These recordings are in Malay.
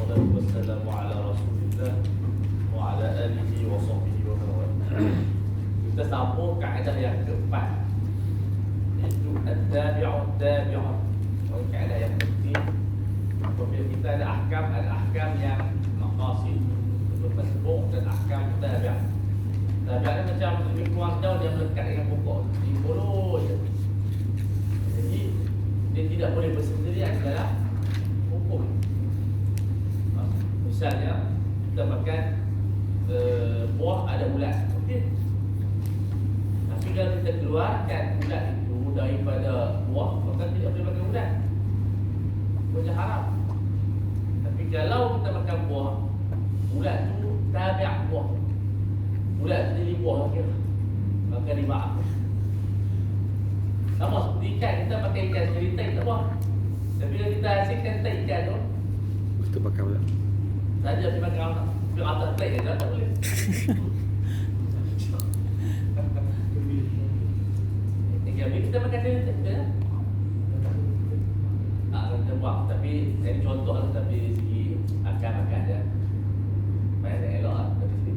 wassalatu wassalamu ala Rasulillah wa ala alihi wa sahbihi wa man wala. Kita sambung kaedah yang keempat, iaitu at-tabi'ut tabi'un. Kaedah yang penting apabila kita ada ahkam yang maqasid untuk masbuk dan ahkam tabi'. Tabi' ni macam lebih kurang jauh dia melekat dengan pokok, dia follow je. Jadi dia tidak boleh bersendirian dalam hukum. Misalnya kita makan buah ada ulat, okey. Tapi kalau kita keluarkan ulat itu daripada buah, maka tidak boleh makan ulat. Punya haram. Tapi kalau kita makan buah, ulat tu tabi' buah. Ulat tu jadi buah kira. Maka dimaafkan. Sama seperti ikan, kita pakai ikan cerita tak buah. Tapi kalau kita hasilkan ikan tu, kita pakai pula. saja pergi makan orang. Pergi atas plate je tak boleh. Jadi kita makan cerita je. Kita buang. Tapi ini contoh lah. Tapi segi akan makan je. Banyak elok lah. Tapi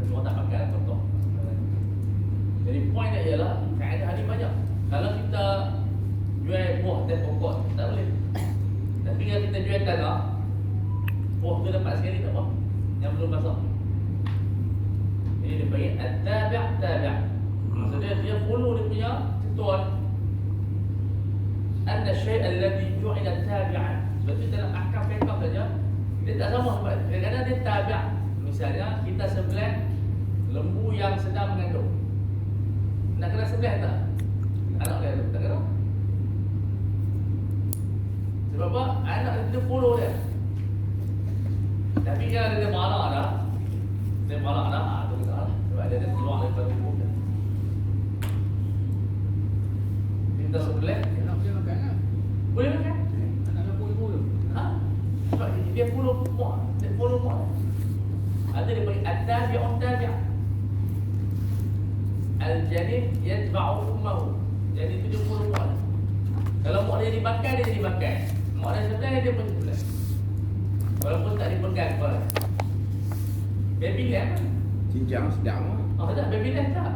semua tak makan contoh. Jadi point dia ialah kaedah ni banyak. Kalau kita jual buah dan pokok tak boleh. Tapi kalau kita jual tanah, buah tu dapat sekali tak apa yang belum masak. Jadi dia panggil at-tabi' tabi'. Maksudnya dia follow dia punya ketuan. Anna syai' alladhi ju'ila tabi'an. Sebab tu dalam ahkam fiqh saja dia tak sama sebab kadang-kadang dia tabi'. Misalnya kita sebelah lembu yang sedang mengandung. Nak kena sebelah tak? Anak dia tu tak kena. Sebab apa? Anak dia follow dia. Tapi kalau dia marah dah, dia marah dah, tu tak lah. Sebab dia keluar daripada hukum dia. Kita sebelah, Nak boleh makan kan? boleh makan? Anak lembu tu. Ha? Sebab dia follow mak, dia follow mak. Ada dia bagi at-tabi'un tabi'. Al-janin yatba'u ummahu. Jadi tu dia follow mak. Kalau mak dia dibakar, dia dibakar. Mak dia sebelah, dia pun sebelah. Walaupun tak dipegang kepala. Baby lamb kan? Cincang sedap lah. Oh tak, baby lamb tak.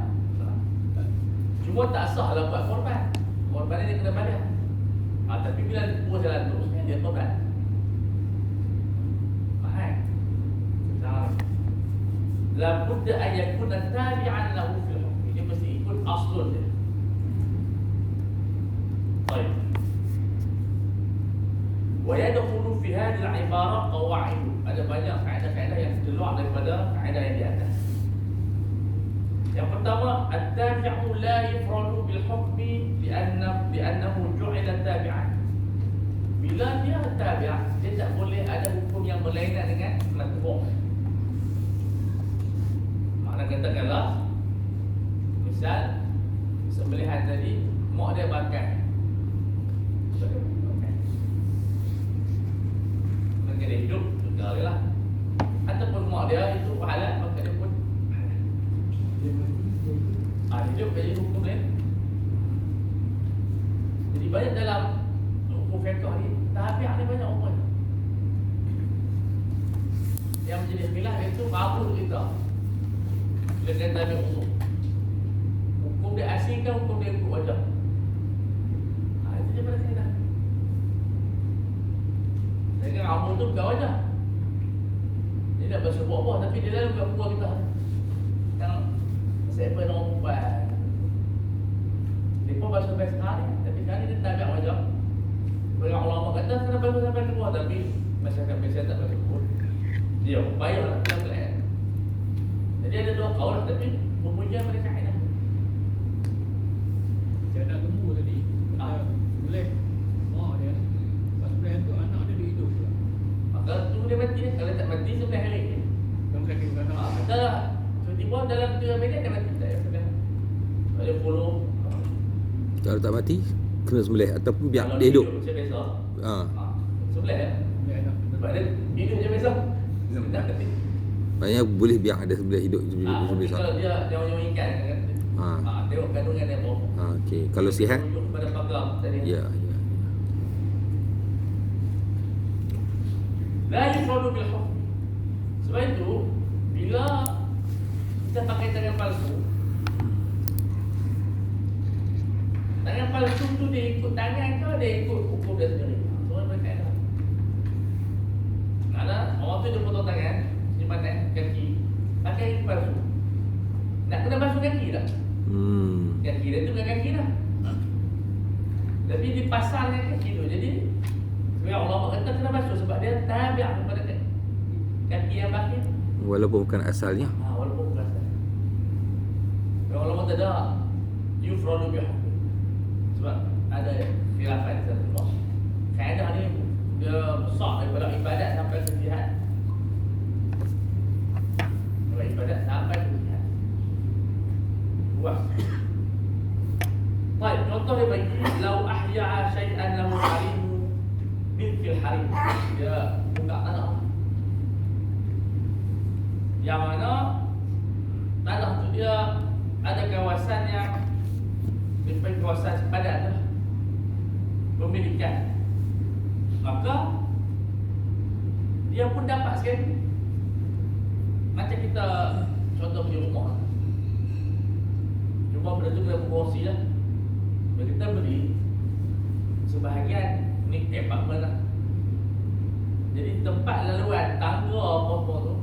Cuma tak sah lah buat korban. Korban ni dia kena bayar. Tapi bila dia jalan terus, dia korban. Faham? La budda an yakuna tabi'an lahu fil hukm. Dia mesti ikut aslun dia. Baik. Wa yadkhulu fi hadhihi al-ibara qawaid. Ada banyak kaedah-kaedah yang keluar daripada kaedah yang di atas. Yang pertama, at-tabi'u la yufradu bil hukmi li'annahu ju'ila tabi'an. Bila dia tabi', dia tak boleh ada hukum yang berlainan dengan matbu'. Makna katakanlah misal sembelihan tadi mak dia bakar. Maka dia hidup, juga lah. Ataupun mak dia itu halal, maka dia pun halal. Hidup jadi hukum lain. Jadi banyak dalam hukum fiqh ni, tabi' ni banyak hukum. Yang menjadi khilaf itu kabul kita. Bila kata tabi' umum. Hukum dia asing kan hukum dia ikut wajah. Itu dia pada khilaf. Dengan amul tu bukan wajah. Dia nak basuh buah-buah tapi dia lalu bukan buah kita. Yang siapa nak umpan. Dia pun basuh best sekali. Tapi sekali dia tak ada wajah. Banyak ulama kata kena basuh sampai ke buah. Tapi masyarakat biasa tak basuh buah. Dia payah lah kita belakang. Jadi ada dua kaul lah. Tapi memuja mereka kaedah. Saya nak lembu tadi. Boleh. Mak dia. Lepas sebelah tu anak dia hidup pula. Maka tu dia mati. Kalau tak mati sebelah hari ni. Dalam kaki bukan tak. Kata lah. Tiba-tiba dalam 3 minit dia mati. Tak payah. Ada follow. Kalau tak mati, kena sembelih ataupun biar Kalau dia hidup. Macam biasa. Ha. Sebelah ya. Boleh anak. Sebab dia hidup je biasa. Dah ketik. Maknanya boleh biar ada sembelih hidup je Tapi sembelih kalau satu. dia jauh-jauh ikan kan. Ha. Tengok kandungan dia berapa. Ha, okey. Kalau sihat, Tunjuk kepada pakar tadi. ya, ya. La yufradu bil hukm. Sebab itu bila kita pakai tangan palsu, tangan palsu tu dia ikut tangan ke dia ikut hukum dia sendiri? Soalan berkaitan. Ada orang tu dia potong tangan, simpan kaki, pakai palsu. Nak kena basuh kaki tak? Kaki dia tu bukan kaki dah. Tapi dipasangkan kaki tu. Jadi sebenarnya Allah kata kena basuh sebab dia tabi'ah kepada kaki yang baki. Walaupun bukan asalnya. Walaupun bukan asalnya. Kalau Allah kata dah yufradu bihukm. Sebab ada khilafat di sana. Kaedah ni dia besar daripada ibadat sampai ke jihad. Daripada ibadat sampai ke jihad. Luas. Baik, contoh dia bagi lau ahya'a syai'an lahu harimu milkil harim. Dia buka tanah. Yang mana tanah tu dia ada kawasan yang daripada kawasan sepadan tu pemilikan. Maka dia pun dapat sekali. Macam kita contoh beli rumah. Cuma benda tu kena berkongsi lah. Bila kita beli sebahagian ni apartment lah. Jadi tempat laluan tangga apa-apa tu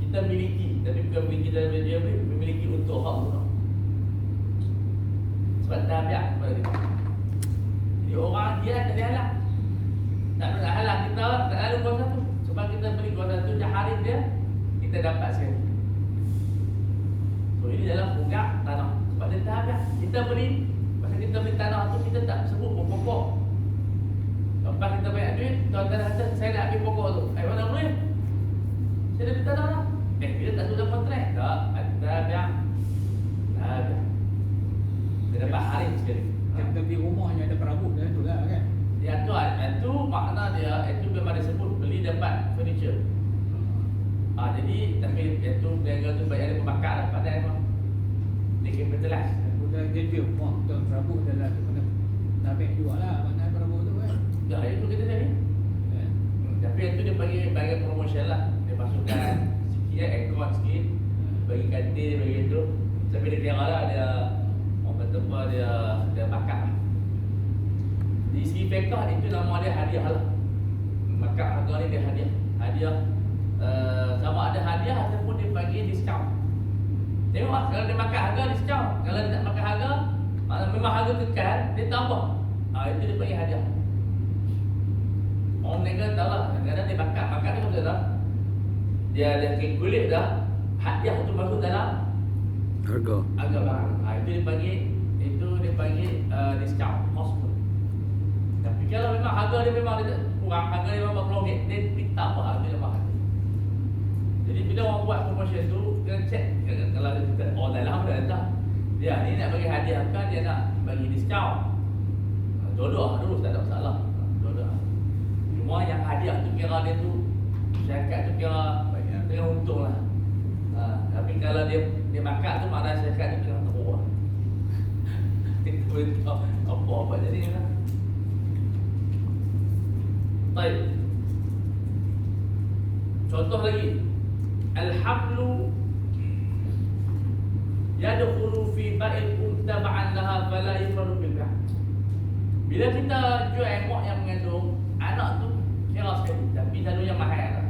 kita miliki, tapi bukan miliki dalam dia beli, memiliki untuk hak tu. Sebab tabiat kepada dia. Jadi orang dia tak boleh halang. Tak boleh halang kita tak lalu kawasan tu. Sebab kita beli kawasan tu jaharin dia, kita dapat sekali. So ini dalam punggak tanah. Sebab dia tabiat. Kita beli, masa kita beli tanah tu kita tak sebut pokok. Lepas kita banyak duit, tuan-tuan kata saya nak ambil pokok tu. Mana boleh? Saya dah beli tanah dah. Kita tak sudah kontrak. Tak, tabiat. Tabiat. Dia dapat harim sekali. Kita beli rumah yang ada perabot dia tu lah kan. Ya tu, itu makna dia, itu memang disebut beli dapat furniture. Jadi tapi itu berniaga tu banyak ada pembakar lah pada memang. Dia capitalize. Sudah dia rumah tu perabot dia lah tu kena tabik jugalah mana perabot tu kan. Ya itu kita jadi. Tapi itu dia bagi promotion lah. Dia masukkan sikit aircon sikit, bagi katil bagi tu. Tapi dia kira lah dia orang kata apa dia bakar. Di segi fiqh itu nama dia hadiah lah. Maka harga ni dia hadiah. Hadiah sama ada hadiah ataupun dia bagi diskaun. Tengok lah, kalau dia makan harga diskaun. Kalau dia tak makan harga, memang harga kekal, dia tambah. Itu dia bagi hadiah. Orang negara tahu lah, kadang-kadang dia makan ni betul tak? Dia kulit dah, hadiah tu masuk dalam Harga barang. Itu dia bagi diskaun, kos pun. Tapi kalau memang harga dia memang dia kurang, harga dia memang RM40, dia tambah harga dia mahal. Jadi bila orang buat promotion tu, kena check kalau dia orang dalam dah datang. Dia ni nak bagi hadiah kan, dia nak bagi diskaun. Jodoh dulu tak ada masalah. Jodoh. Cuma yang hadiah tu kira dia tu syarikat tu kira tengah untung lah. Tapi kalau dia makan tu makna syarikat tu tengah teruk lah. Itu apa jadi lah. Baik. Contoh lagi. Al-hablu yadkhulu fi ba'il tab'an laha fala yufradu bil ba'. Bila kita jual emok yang mengandung anak tu kira sekali, tapi selalunya mahal lah.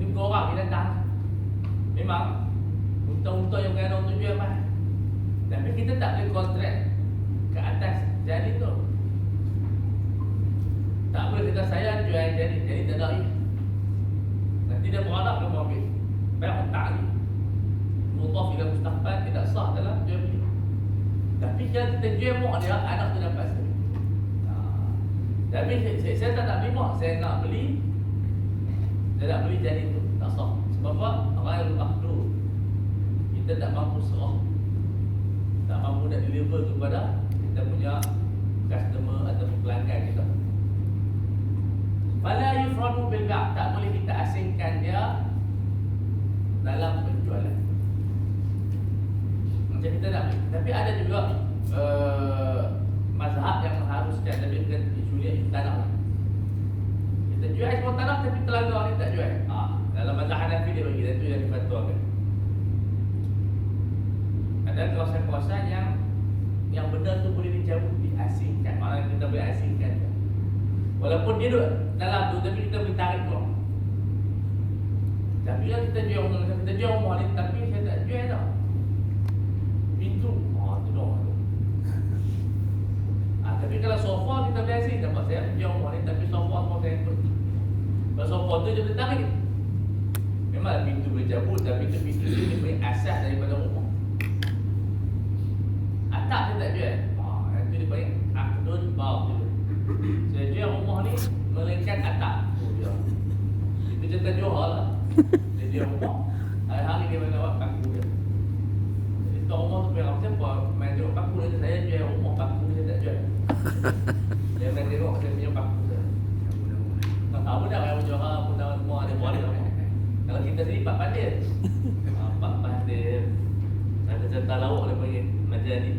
Ni korang binatang. Memang unta-unta yang mengandung tu jual mahal. Tapi kita tak boleh kontrak ke atas jadi tu. Tak boleh kata saya jual jadi tak ada ni. Nanti dia beranak dia mau ambil. Baik tak ni. Mudhaf ila mustaqbal tidak sah dalam jual beli. Tapi kalau kita jual mak dia, anak tu dapat sekali. Tapi saya tak nak beli mak, saya nak beli. Saya nak beli jadi tu, tak sah. Sebab apa? Ghairul akhdud. Kita tak mampu serah. Tak mampu nak deliver kepada kita punya customer atau pelanggan kita. Fala yufradu bil ba', tak boleh kita asingkan dia dalam penjualan. Macam kita nak beli. Tapi ada juga mazhab yang mengharuskan, tapi bukan isu tanah. Kita jual semua tanah tapi telaga ni tak jual. Dalam mazhab Hanafi dia bagi, dan itu yang difatwakan. Ada kawasan-kawasan yang benda tu boleh dicabut, diasingkan. Maknanya kita boleh asingkan. Walaupun dia duduk dalam tu, tapi kita boleh tarik keluar. Tapi lah kita jual rumah, macam kita jual rumah ni, tapi saya tak jual tau. Pintu, tu doang tu. Tapi kalau sofa kita boleh asing. Dapat saya jual rumah ni, tapi sofa semua saya ikut. Kalau sofa tu dia boleh tarik. Memang pintu boleh cabut, tapi tu pintu tu dia boleh asas daripada rumah. Atap dia tak jual. Yang tu dia panggil akdun batil. Saya jual rumah ni melainkan atap. Dia. Itu cerita Johor lah. Dia jual rumah. Hari-hari dia main lawak paku dia. Itu rumah tu punya orang siapa main tengok paku dia. Saya jual rumah, paku dia tak jual. Dia main tengok saya punya paku dia. Budak yang Johor, budak semua ada boleh lah. Kalau kita sendiri Pak Pandir. Pak Pandir. Ada cerita lawak dia panggil macam ni.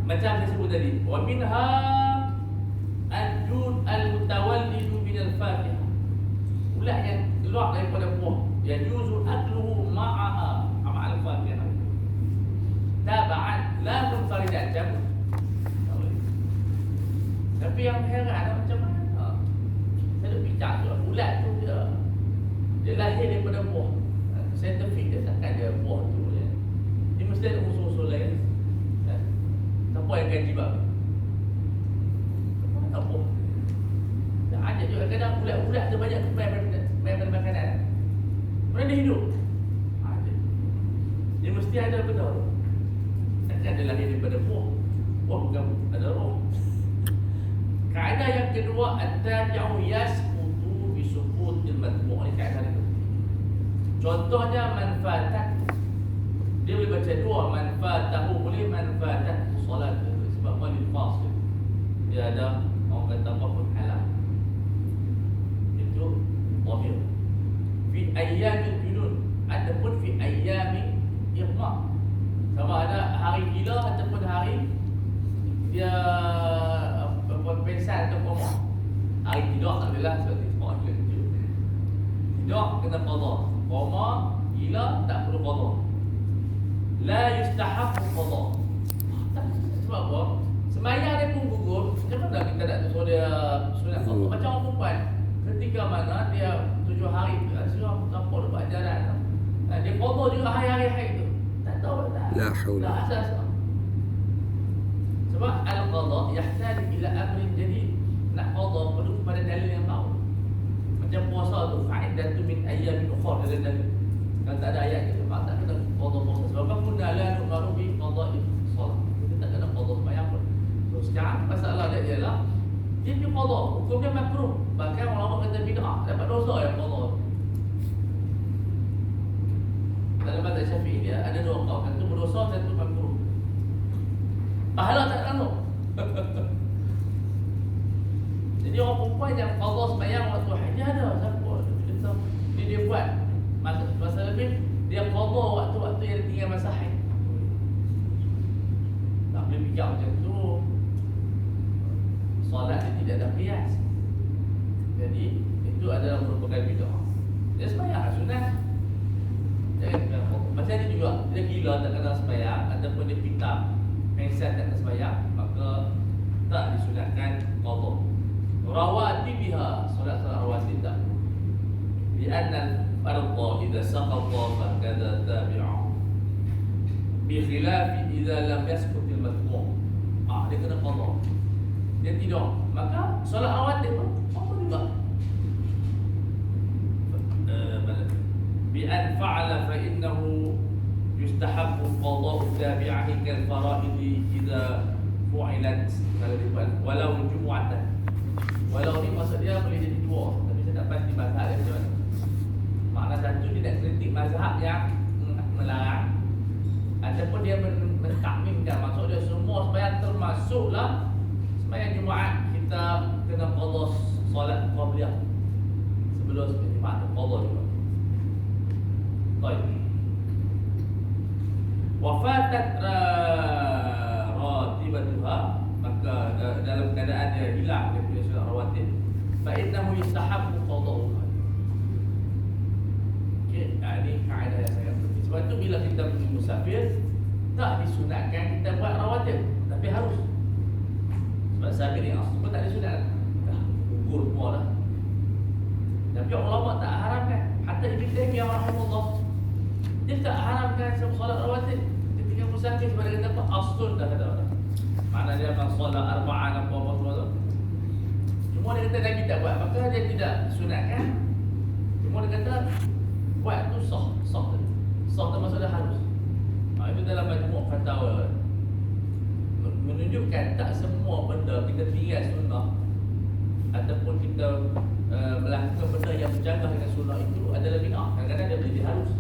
Macam saya sebut tadi, wa minha al-jud al-mutawallidu min al-fakihah. Ulat yang keluar daripada buah, yajuzu akluhu ma'aha ma'al fakihah. Taba'an la munfaridan cabut. Tapi yang heran macam mana? Saya dah bincang tu, ulat tu dia lahir daripada buah. Saintifik dia takkan dia buah tu dia. Dia mesti ada unsur-unsur lain. Siapa yang kaji bab? Siapa nak tahu buah? Dan ada juga kadang ulat-ulat tu banyak main pada makanan. Mana dia hidup? Ada. Dia mesti ada benda tu. Takkan dia lahir daripada buah. Buah bukan ada roh. Kaedah yang kedua, at-tabi'u yasqutu bi suqutil matbu'. Ini kaedah itu. Contohnya manfaat. Dia boleh baca dua, manfaatahu boleh, manfaat solat. Sebab apa dia fasil. Dia ada orang kata apa pun halal. Itu dhamir. Fi ayyamil junun ataupun fi ayyami irma. Sama ada hari gila ataupun hari dia pensan atau koma. Hari tidak adalah seperti semua dia tu. Tidak kena qada. Koma, gila tak perlu qada. La yustahabbu qada. Sebab apa? Sembahyang dia pun gugur. Macam mana kita nak suruh dia sunat qada? Macam orang perempuan. Ketika mana dia 7 hari suruh apa dia buat jalan. Dia qada juga hari-hari haid tu. Tak tahu tak. La haula. Tak asas. Sebab al-qada yahtaju ila amrin jadid. Nak qada perlu kepada dalil yang baru. Macam puasa tu faidatu min ayyamin ukhra, ada dalil. Kalau tak ada ayat kita tak kena qada puasa. Sebab apa kunna la nu'maru bi qada'i shalah. Kita tak kena qada sembahyang pun. So sekarang masalah dia ialah dia punya qada, hukumnya makruh. Bahkan ulama kata bid'ah, dapat dosa yang qada. Dalam mazhab Syafi'i dia ada dua kaul, satu berdosa, satu makruh. Pahala tak tahu. Jadi orang perempuan yang qada sembahyang waktu haid dia ada siapa? Dia buat masa lebih dia qada waktu-waktu yang tinggal masa haid. Tak boleh fikir macam tu. Solat dia tidak ada qiyas. Jadi itu adalah merupakan bid'ah. Dia sembahyang sunat. Jangan kena qada. Macam ni juga, dia gila tak kena sembahyang ataupun dia pitam pensan tak kena sembahyang, maka tak disunatkan qada. Rawatib biha, solat-solat rawatib tak. Li'anna al-fardha idza saqata fakadha tabi'u. Bi khilafi idza lam yasqut al-matbu'. Dia kena qada. Dia tidak, maka solat rawatib pun apa juga. Bi an fa'ala fa innahu yustahabbu qada'u tabi'ihi kal fara'id idza fu'ilat kalau dibuat walau jumu'atan. Walau ni maksud dia boleh jadi dua, tapi saya tak pasti mazhab dia macam mana. Makna satu dia nak kritik mazhab yang melarang, ataupun dia mentakmimkan, maksud dia semua sembahyang termasuklah sembahyang Jumaat kita kena qada solat qabliyah sebelum Jumaat tu qada juga. Baik. Wafatat ratibatuha, maka dalam keadaan dia hilang dia punya solat rawatib fa innahu yustahabbu qada'uha. Okey, ini kaedah yang sangat penting. Sebab tu bila kita pergi musafir, tak disunatkan kita buat rawatib, tapi harus. Sebab safir yang asal pun tak disunat. Dah gugur semua dah. Tapi ulama tak haramkan. Hatta Ibn Taimiyah rahimahullah, dia tak haramkan solat rawatib ketika musafir. Sebab dia kata apa? Aslun dah kata orang. Mana dia memang solat arba'an apa-apa semua tu. Cuma dia kata Nabi tak buat, maka dia tidak sunatkan. Cuma dia kata buat tu sah. Sah tu maksudnya harus. Itu dalam majmuk fatwa menunjukkan tak semua benda kita tinggal sunnah ataupun kita melakukan benda yang bercanggah dengan sunnah itu adalah bid'ah. Kadang-kadang dia boleh harus.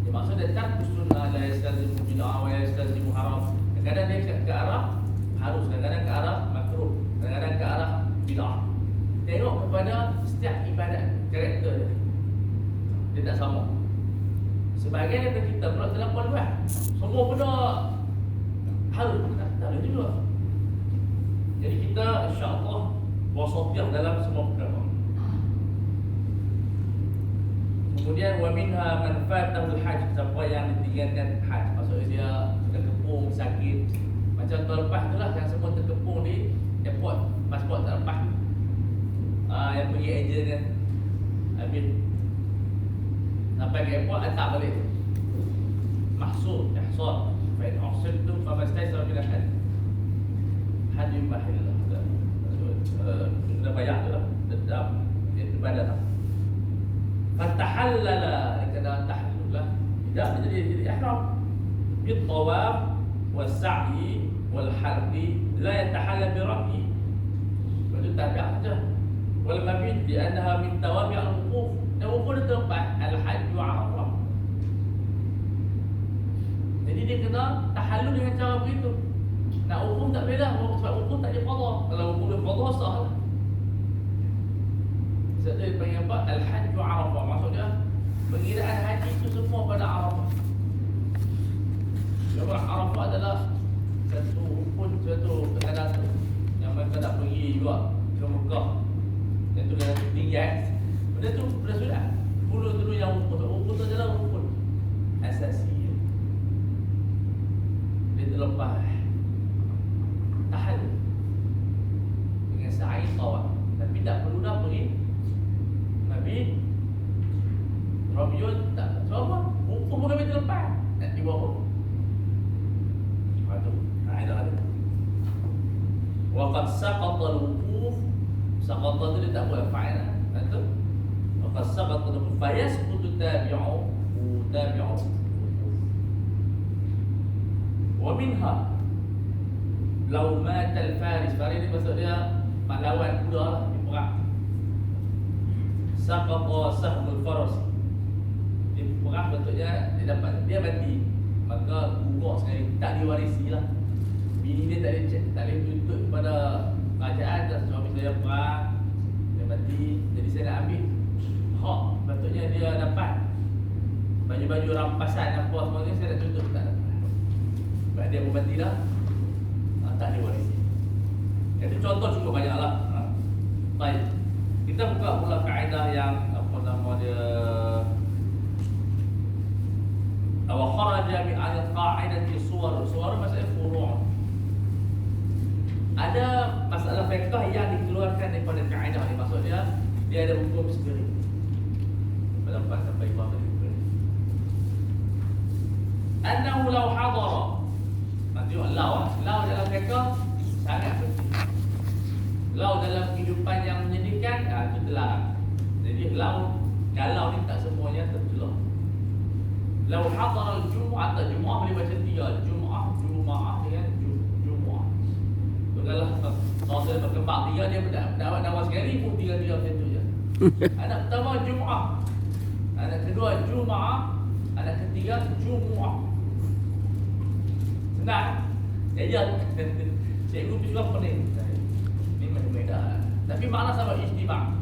Dia maksudnya tarkus sunnah la yastazimu bid'ah wa yastazimu haram. Kadang-kadang dia ke arah harus, kadang-kadang ke arah makruh, kadang-kadang ke arah bid'ah. Tengok kepada setiap ibadat, karakter dia. Dia tak sama. Sebahagian daripada kita pula terlampau luas. Semua benda harus, tak boleh juga. Jadi kita insya-Allah wasatiyah dalam semua perkara. Kemudian wa minha man fatahu al-hajj, siapa yang ditinggalkan haji, maksudnya dia terkepung sakit. Macam tahun lepas itulah yang semua terkepung di airport, pasport tak lepas. Yang pergi agent kan. Habis sampai ke airport tak balik. Mahsur, ihsar. Fa in ahsantum famastaysara min al-hajj. Haji mahillah. Sudah bayar tu lah. Tetap ibadah tak. Fatahallala, kena tahallul lah. Tidak jadi ihram. Bil tawaf wal sa'i wal halqi la yatahallal bi ra'yi. Itu tabi'ah saja. Wal mabit di annaha min tawabi' al-wuquf. Dan wukuf dia tempat al-hajj wa arafah. Jadi dia kena tahallul dengan cara begitu. Nak wukuf tak boleh dah, sebab wukuf tak ada qada. Kalau wukuf dia qada sah lah. Sebab dia panggil apa? Al-hajj wa arafah. Maksudnya pengiraan haji itu semua pada Arafah. Sebab Arafah adalah satu rukun, satu perkhidmatan yang mereka nak pergi juga ke Mekah. Yang tu dalam ketinggian. Benda tu dah sudah. Puluh dulu yang rukun. Rukun tu adalah rukun asasi. Dia terlepas tahan dengan sa'i tawaf. Tapi tak perlu dah pergi Nabi Rabiul tak. Sebab apa? Hukum pun kami terlepas. Nak tiba apa? Itu kaedah dia. Waqad saqata al-wukuf. Saqata tu dia tak buat fa'il lah. Itu waqad saqata al-wukuf fayasqutu tabi'u wa minha law mata al-faris. Faris ni maksud dia pahlawan kuda lah di perang. Saqata sahmul faras. Di perang betulnya dia mati. Maka gugur sekali, tak diwarisi lah. Bini dia tak boleh tuntut kepada kerajaan. Suami saya perang, dia mati, jadi saya nak ambil hak. Betulnya dia dapat baju-baju rampasan apa semua ni, saya nak tuntut, tak dapat. Sebab dia pun mati dah, tak diwarisi. Jadi contoh cukup banyak lah. Baik, kita buka pula kaedah yang apa nama dia, wa kharaja min al-qa'idati suwar. Suwar maksudnya furu'. Ada masalah fiqh yang dikeluarkan daripada kaedah ni, maksudnya dia ada hukum sendiri. Pada 4 sampai 5 tadi. Annahu law hadara. Nanti law dalam fiqh sangat penting. Law dalam kehidupan yang menyedihkan, itu terlarang. Jadi law kalau ni tak semuanya tertulah. Lau hadar al-jum'ah, atau Jum'ah boleh baca 3, Jum'ah dengan Jum'ah. Kalau saudara berkembang 3, dia dapat nama sekali pun 3 macam tu je. Anak pertama Jum'ah, anak kedua Jum'ah, anak ketiga Jum'ah. Senang. Ya. Cikgu pisau pening. Ini macam-macam. Tapi makna sama ijtima'.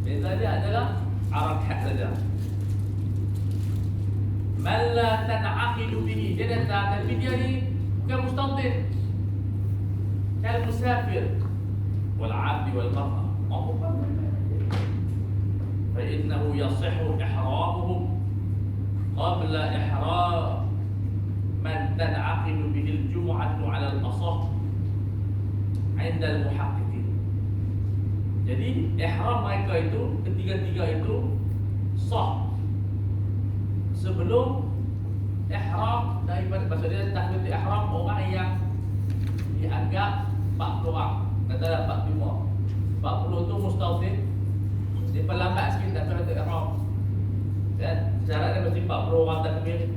Beza dia adalah harakat saja. Man la tan'aqidu bihi. Dia datang, tapi dia ni bukan mustautin, kalau musafir. والمرأة عموما فإنه يصح إحرامهم قبل إحرام من تنعقد به الجمعة على الأصح عند المحققين. Jadi ihram mereka itu ketiga-tiga itu sah sebelum ihram daripada maksudnya takbiratul ihram orang yang dianggap 40 orang, katalah 45. 40 tu mustawfid, dia perlambat sikit takbiratul ihram. Dan syaratnya mesti 40 orang takbir.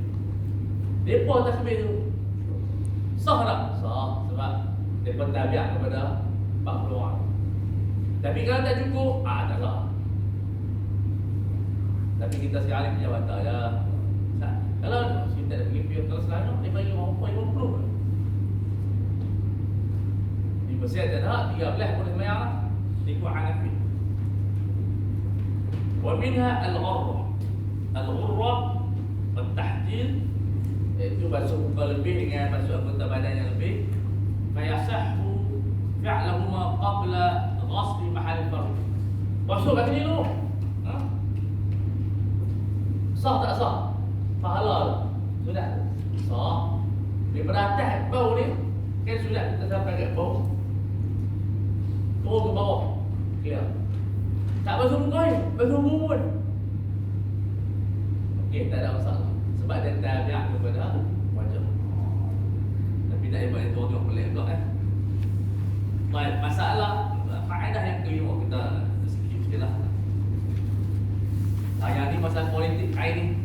Depa takbir tu sah tak? Sah sebab depa tabiat kepada 40 orang. Tapi kalau tak cukup, tak sah. Tapi kita sekarang punya watak ya. Kalau kita nak pergi pihak kalau Selangor, dia bagi orang 50. Di Mesir tak ada, 13 boleh semayang lah. Ikut Hanafi. Wa minha al-ghurrah. Al-ghurrah al-tahdil, iaitu basuh muka lebih dengan basuh anggota badan yang lebih. Fayasahhu fi'lahuma qabla ghasli mahal farj. Basuh kat sini dulu. Sah tak sah? Pahala sudah sah. Daripada atas bau ni kan sudah kita sampai kat bau, turun ke bawah clear. Tak basuh muka ni, basuh mulut. Okey, tak ada masalah sebab dia tabiat kepada wajah. Tapi tak hebat itu tengok pelik pula Baik, masalah faedah yang kelima kita skip sikit lah. Yang ni masalah politik ni.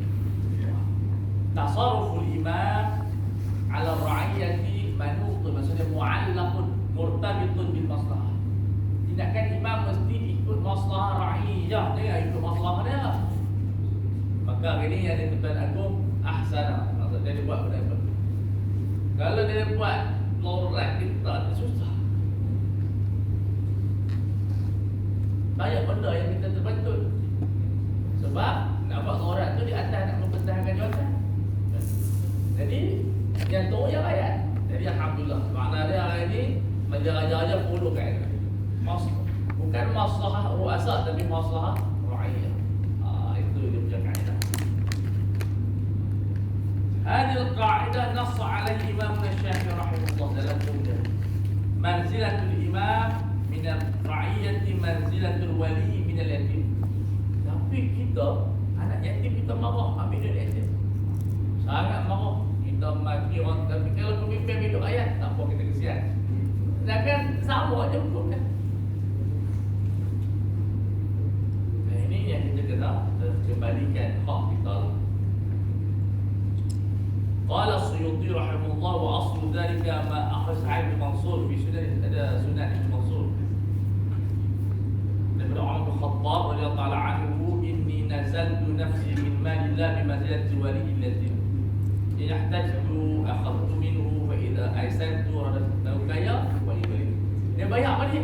Tasarruful imam ala ra'iyati manut, maksudnya mu'allaqun murtabitun bil maslahah. Tindakan imam mesti ikut maslahah ra'iyah dia, ikut maslahah dia. Maka ini yang Tuan Agung ahsana, maksudnya dia buat benda apa. Kalau dia buat lorat kita, dia susah. Banyak benda yang kita terbantul. Sebab nak buat lorat tu di atas nak mempertahankan jawatan. Jadi yang tu yang ayat. Jadi alhamdulillah. Makna dia hari ni menjaga-jaga follow kan. Bukan maslahah ruasa tapi maslahah ra'iyah. Itu dia punya kaedah. Hadhihi al-qa'idah nass 'alaiha Imam Asy-Syafi'i rahimahullah dalam tujuh. Manzilatul imam min ar-ra'iyati manzilatul wali min al-yatim. Tapi kita anak yatim kita marah ambil duit yatim. Sangat marah. Kita maki orang, tapi kalau pemimpin hidup ayat, tak apa kita kesian. Sedangkan sama aja hukumnya. Nah, ini yang kita kena kembalikan hak kita lah. Qala As-Suyuti rahimahullah wa aslu dhalika ma akhaz Sa'id bin Mansur fi sunan, ada sunan Ibn Mansur. Daripada Umar bin Khattab radhiyallahu ta'ala anhu, inni nazaltu nafsi min malillah bimanzilati waliyil yatim. In ihtajtu akhadtu minhu fa idza aysantu radadtu kaya wa ibli. Dia bayar balik.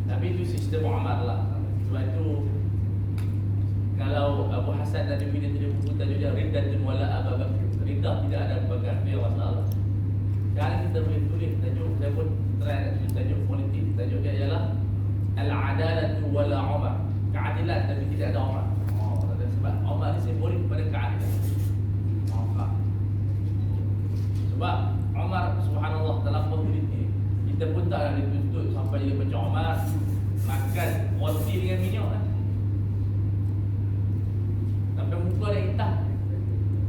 Tapi itu sistem Umar lah. Sebab itu kalau Abu Hasan dan Ibn Tadi buku tajuk dia Riddatun wala Abu Bakr. Riddah tidak ada Abu Bakar, dia masalah. Sekarang kita boleh tulis tajuk, saya pun try tajuk politik. Tajuk dia ialah Al-Adalatu wala Umar. Keadilan tapi tidak ada Umar. Sebab Umar ni simbolik kepada keadilan. Sebab Umar subhanallah dalam politik kita pun tak ada dituntut sampai jadi macam Umar makan roti dengan minyak kan. Sampai muka dia hitam.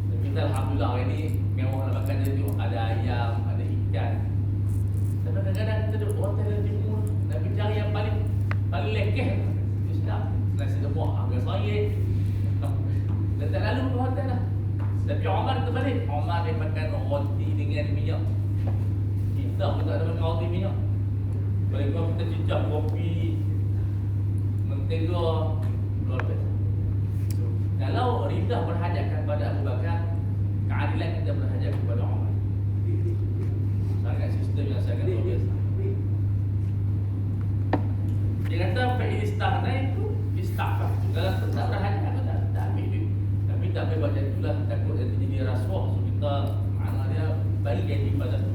Dan kita alhamdulillah hari ni mewah nak makan dia tu ada ayam, ada ikan. Tapi kadang-kadang kita duduk hotel dan timur tapi cari yang paling lekeh Islam. Nasi lemak, harga sayur. Dan tak lalu ke hotel lah. Tapi Umar terbalik. Umar dia makan roti dengan minyak. Kita pun tak ada makan roti minyak. Boleh kau kita cicah kopi, mentega, luar biasa. Kalau Riddah berhajat kepada Abu Bakar, keadilan kita berhajat kepada Umar. Sangat sistem yang sangat luar biasa. Dia kata fa'il istahna itu istafah. Kalau tak berhajat tak ambil duit. Tapi tak boleh buat macam itulah, takut nanti jadi rasuah. So kita makna dia bagi gaji pada tu.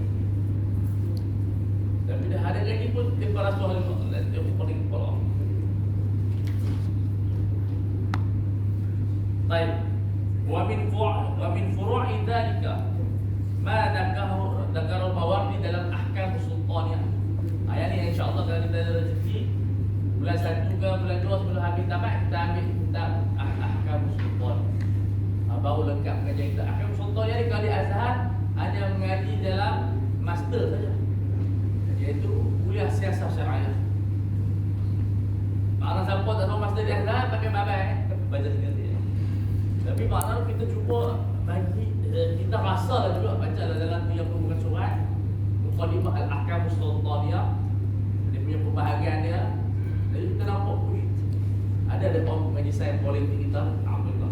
Tapi dah ada gaji pun dia para soal itu paling kolom. Baik. Wa min furu'i dzalika ma dzakara al-Mawardi dalam ahkam sultaniyah. Ayat ni insya-Allah kalau kita ada rezeki bulan 1 ke bulan 2 sebelum habis tamat kita ambil kitab ahkam sultan. Baru lengkap kajian kita. Ahkam sultaniyah ni kalau di Azhar hanya mengaji dalam master saja. Iaitu kuliah siasat syariah. Makna siapa tak tahu master di Azhar pakai babai baca sendiri. Tapi makna kita cuba bagi kita rasa juga baca dalam dia bukan surat Muqaddimah al-Ahkam sultaniyah, dia punya pembahagian dia. Jadi kita nampak ada orang mengaji sains politik kita, alhamdulillah.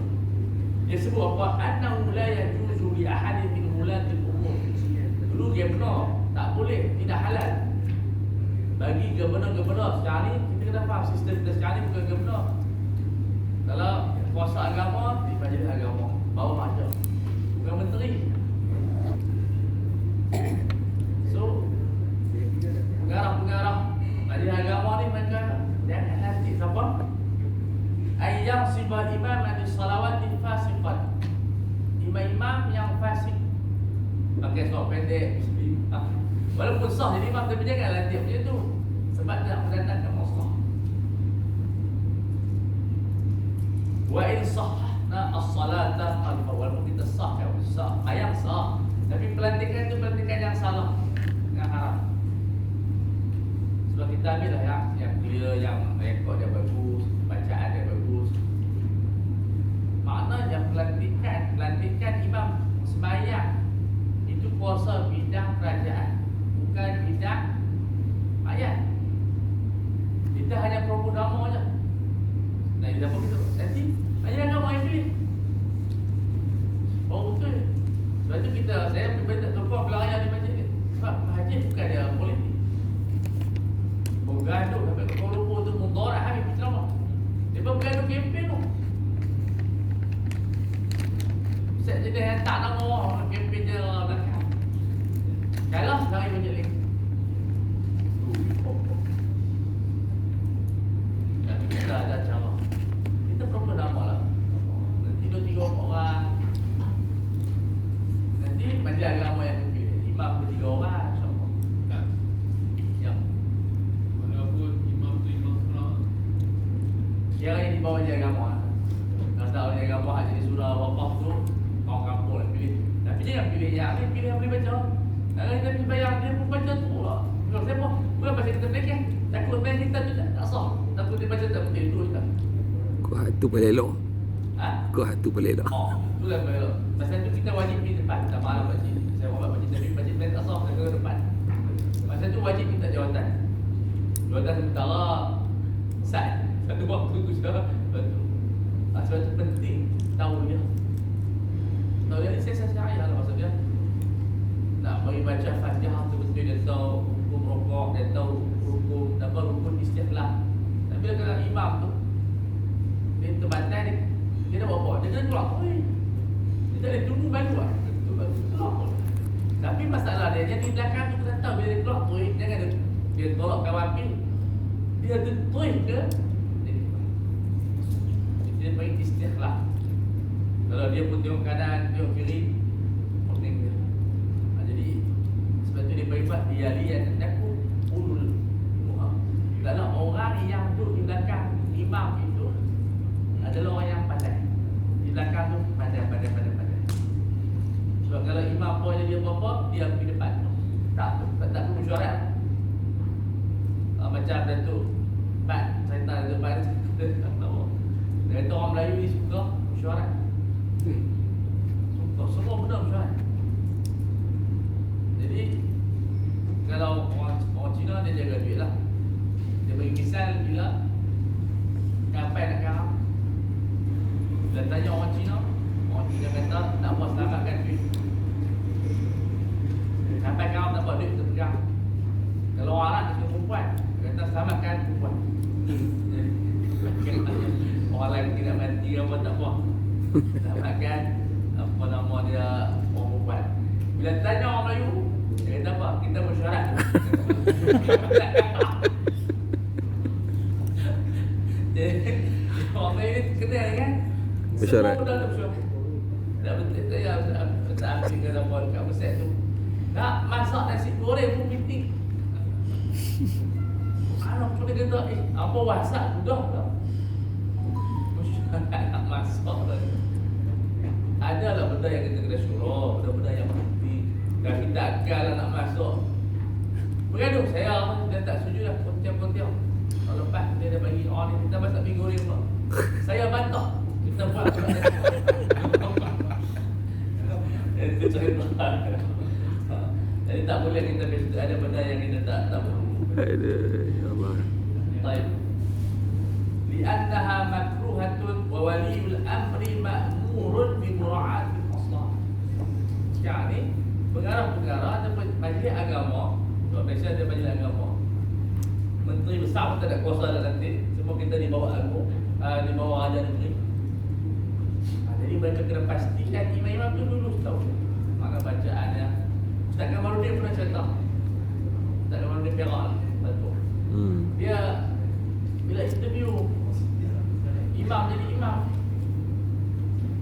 Dia sebut apa? Annahu la yajuzu li ahadin min ulatil umur. Dulu dia benar, tak boleh, tidak halal bagi gubernur-gubernur sekarang ni. Kita kena faham sistem kita sekarang ni bukan gubernur. Kalau kuasa agama di majlis agama, bawa macam bukan menteri. So pengarah-pengarah majlis agama ni mereka jangan nanti siapa ayyam sibal imam di salawati fasiqan, imam-imam yang fasik pakai sok pendek walaupun sah jadi imam tapi jangan latih macam tu sebab nak mendatangkan masalah. Wa in sahhna as-salata khalfa, walaupun kita sah kan sah ayat sah tapi pelantikan itu pelantikan yang salah, yang haram. Sebab kita ambil lah yang clear, yang rekod dia bagus, bacaan dia bagus. Maknanya pelantikan imam sembahyang itu kuasa bidang kerajaan, bukan bidang ayat. Kita hanya promo nama je. Nah, dia apa kita nanti ayat agama yang pilih. Oh betul. Sebab tu saya minta tolong pelarian di masjid ni. Sebab masjid bukan dia politik. Bergaduh sampai ke Kuala Lumpur tu mudarat habis penceramah. Dia bergaduh kempen tu. Set jadi yang tak nama orang kempen dia belakang. Kalah lari masjid ni. Dan kita ada cara. Kita proper nama lah. Tiga orang. Majlis agama yang dipilih imam bertiga orang insya-Allah. Tak. Ya. Walaupun imam tu imam pula. Dia yang di bawah majlis agama. Kalau tak majlis agama jadi surah wakaf tu orang kampung nak pilih. Tapi dia yang pilih yang ni pilih yang boleh baca. Kalau kita pergi bayar dia pun baca tu lah. Kalau saya pun bukan pasal kita belakang. Takut bayar kita tu tak sah. Takut dia baca tak betul dulu kita. Kau hatu paling elok. Ha? Kau hatu paling elok. Oh, itulah belok. Pasal tu kita wajib di depan. Tak malam wajib. Saya buat wajib tapi wajib plan tak sah ke depan. Masa tu wajib minta jawatan. Jawatan sementara sat. Satu waktu tu sudah betul. Sebab tu penting tahu dia. Tahu dia ni saya syariah lah maksud dia. Nak bagi baca Fatihah tu betul dia tahu hukum rokok, dia tahu hukum apa rukun istiqlal. Tapi bila kalau imam tu dia terbantai dia dah bawa dia kena keluar. Dia tak boleh tunggu baru lah. Itu baru keluar. Tapi masalah dia di belakang tu kita tahu bila dia keluar tu jangan dia tolak kawan pil. Dia tertuih ke dia baik istiqlal. Kalau dia pun tengok kanan, tengok kiri, penting dia. Jadi sebab tu dia beribat dia lihat aku ulul muha. Kalau orang yang duduk di belakang imam itu adalah orang yang pandai. Di belakang tu pandai. Sebab kalau imam pun dia apa-apa, dia pergi depan. Tak perlu mesyuarat. Macam Datuk Pat, saya tak ada depan. Dia kata orang Melayu ni suka mesyuarat. Suka, semua benda mesyuarat. Jadi kalau orang Cina dia jaga duit lah. Dia bagi misal bila kapal nak karam. Bila tanya orang Cina kata tak apa selamatkan duit. Kapal karam tak buat duit kita pegang. Kalau orang Arab dia perempuan, dia kata selamatkan perempuan. Orang lain tidak mati apa tak apa. Selamatkan apa nama dia orang perempuan. Bila tanya orang Melayu, dia kata apa? Kita mesyuarat. Mesyuarat. Semua benda ada mesyuarat. Tak betul saya tak ambil ke dalam kat Mesir tu. Nak masak nasi goreng pun meeting. Anak tu dia kata, apa wasak sudah tak? Mesyuarat nak masak lah. Adalah benda yang kita kena syurah, benda-benda yang penting. Dan kita akal lah nak masuk. Bergaduh saya, dia tak setuju lah, kontiang-kontiang. Kalau lepas dia dah bagi orang ni, kita masak mie goreng pula. Saya bantah, kita buat. Itu cerita. Jadi tak boleh kita ada benda yang kita tak perlu. Aduh, ya Allah. Baik. Li'annaha makruhatun wa waliyul amri ma'murun bi mura'atil maslahah. Yani perkara-perkara ada majlis agama, kalau biasa ada majlis agama. Menteri besar pun tak ada kuasa dah nanti. Semua kita di bawah agung, di bawah raja negeri. Jadi mereka kena pastikan imam-imam tu dulu tahu mana bacaannya. Ustaz Kamarudin pernah cerita. Ustaz Kamarudin Perak betul. Dia bila interview imam jadi imam,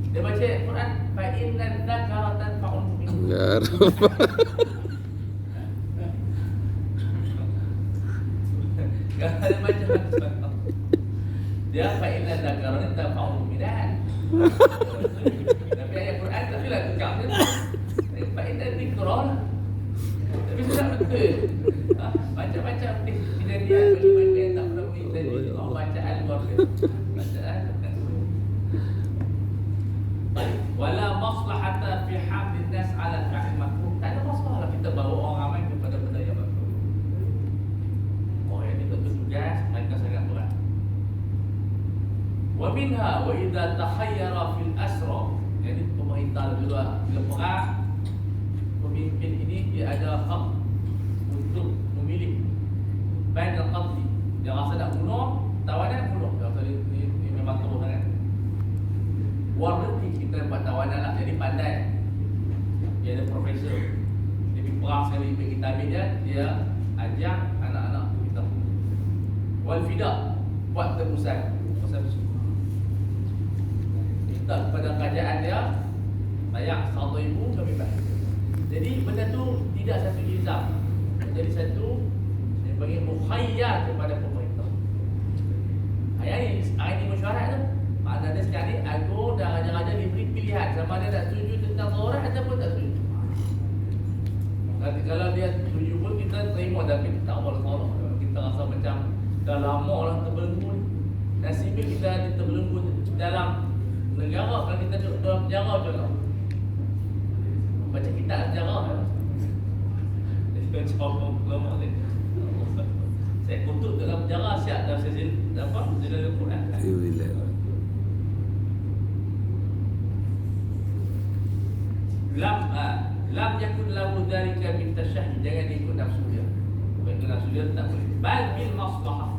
dia baca Quran, fa inna dzakara tanfa'ul mu'minin. Ya Kalau dia baca dia fa inna dzakara tanfa'ul mu'minin. Tapi ayat Quran tak bila tukar dia. Fa inna dzikra. Tapi sudah betul. Baca-baca bila dia bagi tak perlu minta dia. Bacaan luar biasa. Bacaan. Baik. Wala maslahata fi hamdin nas ala fi'l makruh. Tak ada masalah kita bawa orang ramai kepada benda yang makruh. Oh, yang ini tentu tugas mereka sangat berat. Wa minha wa idza takhayyara fil asra. Jadi pemerintah bila perang, pemimpin ini dia ada hak untuk memilih bain al-qatl. Dia rasa nak bunuh, tawanan bunuh. Dia memang terus kan. Warnati kita buat tawanan lah, jadi pandai. Dia ada profesor. Dia pergi perang sekali, pergi tabik dia ajak anak-anak kita. Wal fida, buat tebusan. Minta kepada kerajaan dia bayar 100,000 kami bayar. Jadi benda tu tidak satu ilzam. Jadi satu saya bagi mukhayyar kepada pemerintah. Hari ini mesyuarat tu. Maknanya sekali agung dan raja-raja diberi pilihan sama ada nak setuju tentang orang ataupun tak setuju. Nanti kalau dia setuju pun kita terima, tapi tak boleh tolak. Kita rasa macam dah lama lah terbelenggu ni. Nasibnya kita ada terbelenggu dalam negara. Kalau kita duduk dalam penjara macam mana? Baca kitab sejarah kan? Dia cakap lama ni. Saya kutuk dalam penjara siap dalam sesi apa? Dalam Al-Quran. Alhamdulillah. Lam yakun lahu dzalika min tasyahhi. Jangan ikut nafsu dia. Ikut nafsu dia tak boleh. Bal bil maslahah.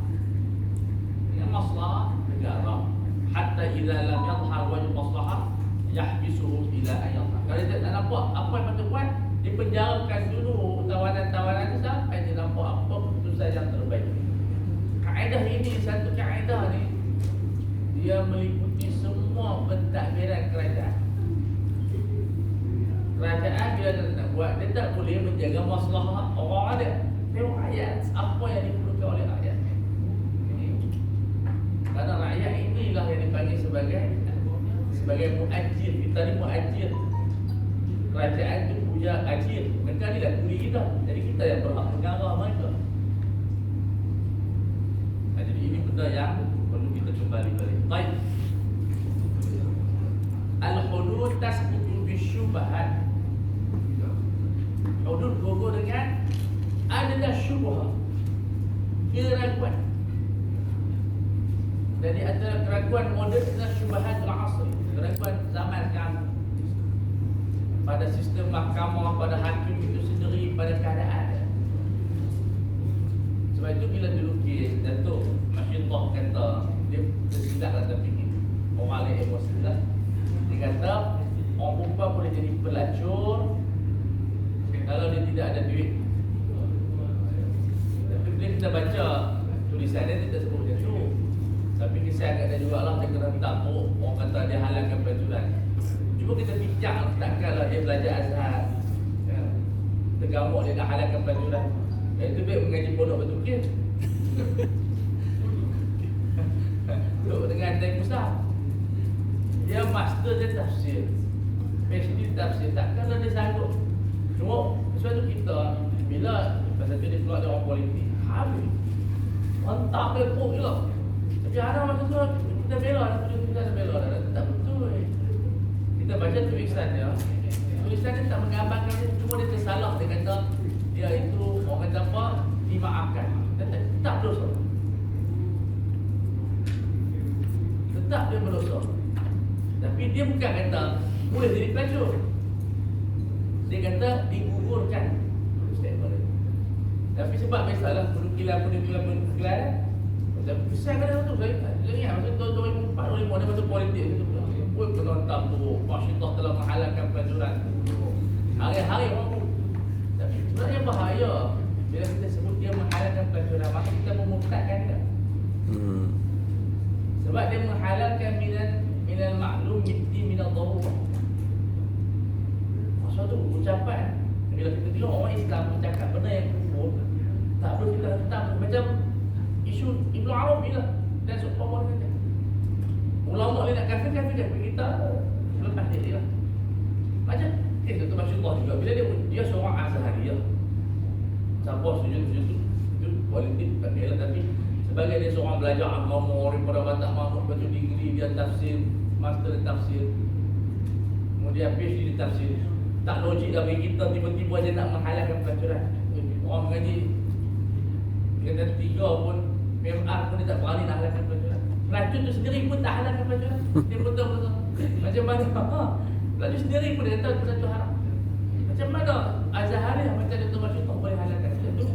Dengan maslahah negara. Hatta idza lam yadhhar wajh maslahah yahbisuhu ila ayat. Kalau dia tak nampak apa yang patut buat, dipenjarakan dulu tawanan-tawanan itu sampai dia nampak apa keputusan yang terbaik. Kaedah ini, satu kaedah ni, dia meliputi semua pentadbiran kerajaan. Kerajaan bila dia nak buat, dia tak boleh menjaga masalah orang ada. Tengok ayat, apa yang diperlukan oleh rakyat. Karena rakyat inilah yang dipanggil sebagai muajir. Kita ni muajir. Kerajaan tu punya ajir. Mereka ni dah kuli kita. Jadi kita yang berhak mengarah mereka. Jadi ini benda yang perlu kita kembali balik. Baik. Al-hudud tasbutu bisyubhat. Hudud gugur dengan adanya syubhat, keraguan. Jadi antara keraguan moden dan syubhat al-asri, keraguan zaman sekarang. Pada sistem mahkamah, pada hakim itu sendiri, pada keadaan. Sebab itu bila dilukis, Datuk Masyidullah kata, dia tersilaplah terfikir. Orang lain emosi lah. Dia kata, orang perempuan boleh jadi pelacur kalau dia tidak ada duit. Tapi bila kita baca tulisan dia, dia tak sebut macam tu. Tapi kisah agak ada juga lah, dia kena takut orang kata dia halalkan pelacuran. Cuba kita bincang, takkanlah dia belajar Azhar ya. Tergamuk dia nak halalkan pelacuran. Itu baik mengaji pondok bertukir. Duduk dengan Taib Musa. Dia master dia tafsir, PhD tafsir, takkanlah dia sanggup. Cuma sesuatu kita bila pasal tu dia keluar dari orang politik, habis mantap dia pun gila. Tapi ada masa tu kita bela, kita bela, tak betul. Kita baca tulisan dia, tulisan dia tak menggambarkan dia, cuma dia tersalah. Dia kata dia itu orang kata apa, dimaafkan. Dia tak berdosa, tetap dia berdosa. Tapi dia bukan kata boleh jadi pelacur. Dia kata digugurkan statement dia. Tapi sebab biasalah penukilan macam besar kadang tu saya ingat masa tahun 2004 2005 dia masuk politik gitu. Oi penonton tu Washington telah menghalalkan pelacuran. Hari-hari orang tu. Tapi sebenarnya bahaya bila kita sebut dia menghalalkan pelacuran, maka kita memurtadkan dia. Sebab dia menghalalkan minal ma'lum miti minal darurah. Maksud tu ucapan bila kita tengok orang Islam bercakap benda yang kufur, tak perlu kita hentam. Macam isu Ibnu Arabi lah dan seumpama dengan dia. Ulama ni nak kafir-kafir kita lepas dia lah. Macam Dr. Masyullah juga bila dia seorang Azhariyah. Siapa setuju itu politik tak dia lah, tapi sebagai dia seorang belajar agama daripada Batak Mahmud, lepas tu degree dia tafsir, master tafsir, kemudian PhD di tafsir. Tak logik dah bagi kita tiba-tiba je nak menghalalkan pelacuran. Orang mengaji kata 3 pun PMR pun dia tak berani nak halalkan pelacuran. Pelacur tu sendiri pun tak halalkan pelacuran. Dia betul-betul macam mana? Pelacur sendiri pun dia kata pelacur haram. Macam mana Azhariyah macam Dr. Masyullah boleh halalkan itu?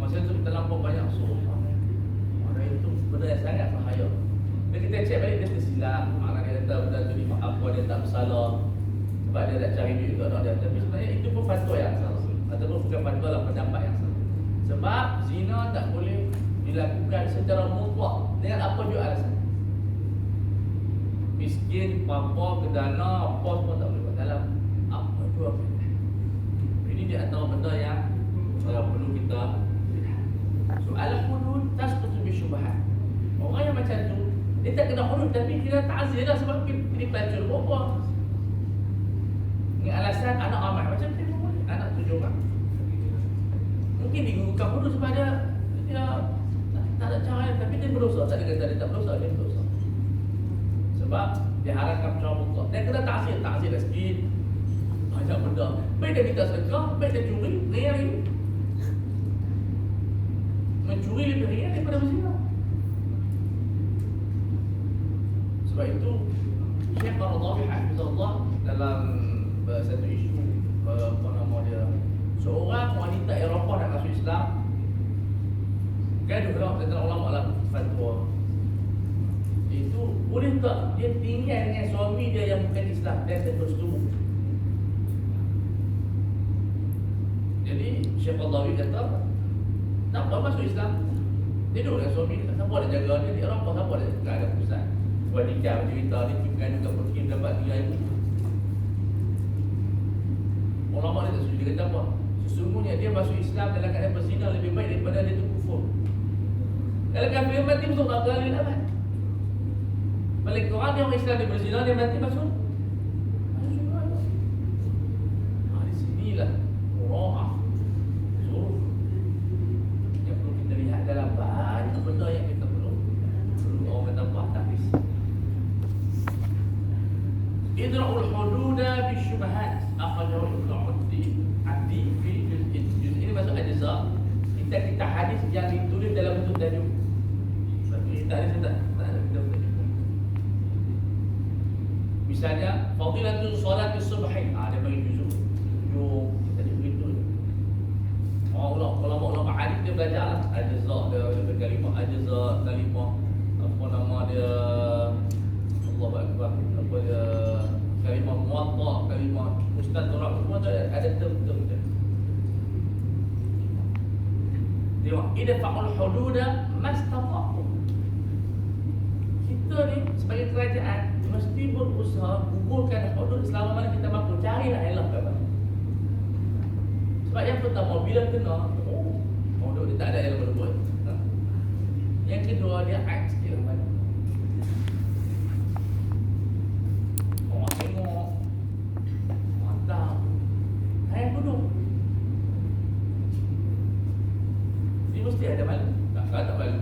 Masa tu kita nampak banyak orang itu benda yang sangat bahaya. Bila kita cek balik dia tersilap, makna dia kata benda tu dimaafkan, dia tak bersalah sebab dia nak cari duit untuk anak dia. Tapi sebenarnya itu pun fatwa yang salah, ataupun bukan fatwa lah, pendapat yang salah. Sebab zina tak boleh dilakukan secara mutlak dengan apa juga alasan. Miskin, papa, kedana, apa semua tak boleh buat dalam apa juga. Ini di antara benda yang perlu kita lihat. Soalan hudud tasqutu bi syubhat. Orang yang macam tu dia tak kena hudud tapi kena ta'zir lah sebab dia pelacur apa. Dengan alasan anak amat macam tu boleh. Anak 7 orang. Mungkin digugurkan hudud sebab dia tak ada cara, tapi dia berdosa. Tak dia kata dia tak berdosa, dia berdosa. Sebab dia haramkan secara mutlak. Dia kena ta'zir dah sikit. Banyak benda. Baik dia minta sedekah, baik dia curi, ringan lagi. Mencuri lebih ringan daripada berzina. Sebab itu Syekh Qaradawi hafizahullah dalam satu isu apa nama dia, seorang wanita Eropah nak masuk Islam, gaduh lah antara ulama lah fatwa. Itu boleh tak dia tinggal dengan suami dia yang bukan Islam dan dia bersetubuh. Jadi Syekh Qaradawi kata tak apa masuk Islam, dia duduk dengan suami dia. Siapa ada jaga dia? Di Eropah siapa ada? Tak ada pusat. Wanita cerita dia tinggal dekat pergi dapat 3,000. Ulama dia tak setuju. Dia kata apa? Sesungguhnya dia masuk Islam dalam keadaan berzina lebih baik daripada dia tu kufur. Kalau kafir mati betul tak kali amat. Balik Quran dia orang Islam dia berzina, dia mati masuk syurga. Di sinilah mura'ah. Yang perlu kita lihat dalam banyak benda yang kita perlu orang kata apa? Tahfiz. Idra'ul hududa bisyubahat. Akhrajahu Ibnu Abdi fi juz ini masuk ajza. Kita hadis yang ditulis dalam bentuk tajuk. Tapi hadis tak ada kita tajuk. Misalnya fadilatul solat subhi. Dia bagi juz. Tajuk begitu. Ulama hadis dia belajar lah. Ajza dia kalimah ajza, kalimah apa nama dia, Allahu akbar, apa dia, kalimah muwatta, kalimah mustadrak, semua ada term-term dia. Tengok idfa'ul hududa mastata'tum. sebagai kerajaan mesti berusaha gugurkan hudud selama mana kita mampu. Carilah elok kat mana. Sebab yang pertama bila kena, hudud dia tak ada yang berbuat. Yang kedua dia act sikit mana. Orang tengok, mantap. Yang duduk. Dia mesti ada malu. Tak malu.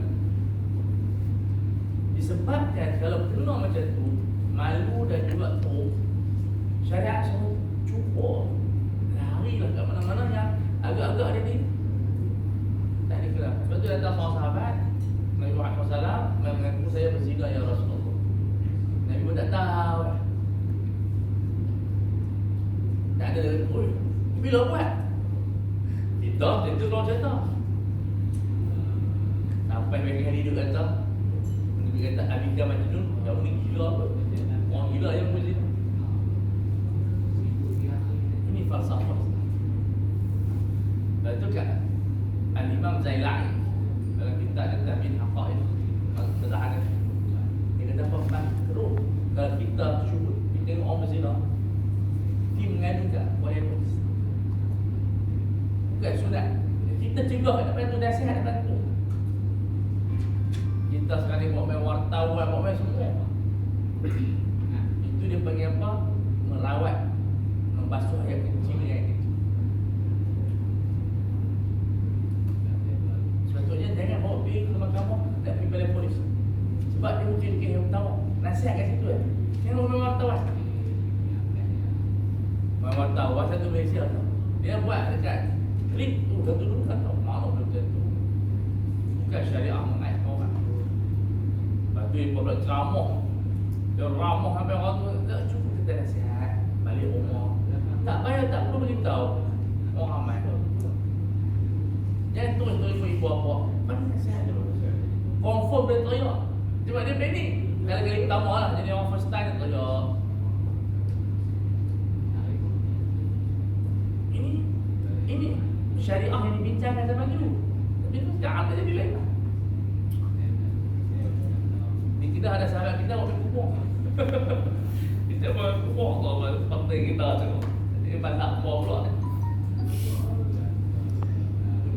Disebabkan kalau kena macam tu, malu dan juga teruk, syariat suruh cuba larilah kat mana-mana yang agak-agak dia ni tak dikenal. Sebab tu datang seorang sahabat Nabi Muhammad SAW mengaku saya berzina ya Rasulullah. Nabi pun tak tahu. Tak ada. Oi, bila buat? Kita keluar cerita. Sampai mereka hari dia kata, dia kata Abika Majnun, kamu ni gila apa? Orang gila yang boleh. Ini falsafah. Lepas tu kan Al-Imam Zailai dalam kitab Tabiin Haqaiq Al-Sederhana, dia kata apa? Teruk kalau kita cuba kita tengok orang berzina, dia mengadu kat wahai polis. Bukan sunat. Kita cegah kat depan tu, nasihat depan tu. Kita sekarang buat main wartawan, buat main semua. Itu dia panggil apa? Merawat, membasuh ayat kecil dengan ayat kecil. Sepatutnya jangan bawa pergi ke mahkamah dan pergi balai polis. Sebab dia mungkin yang utama. Nasihat kat situ jangan bawa main wartawan. Main wartawan satu Malaysia tu, dia buat dekat klik tu, satu dulu kan tahu mana belum tentu. Bukan syariah menaikkan orang. Lepas tu dia buat ceramah. Dia ramah sampai orang tu, tak cuba kita nasihat balik rumah. Tak payah, tak perlu beritahu orang ramai tu. Jangan terus ikut ibu bapa. Bagi nasihat dulu. Confirm dia teriak. Sebab dia panik. Kali-kali pertama lah, jadi orang first time dia teriak. Ini syariah yang dibincangkan zaman dulu. Tapi tu sekarang tak jadi lain. Ni kita ada sahabat kita buat kubur. Kita buat kubur Allah partai kita tu. Dia banyak kubur pula.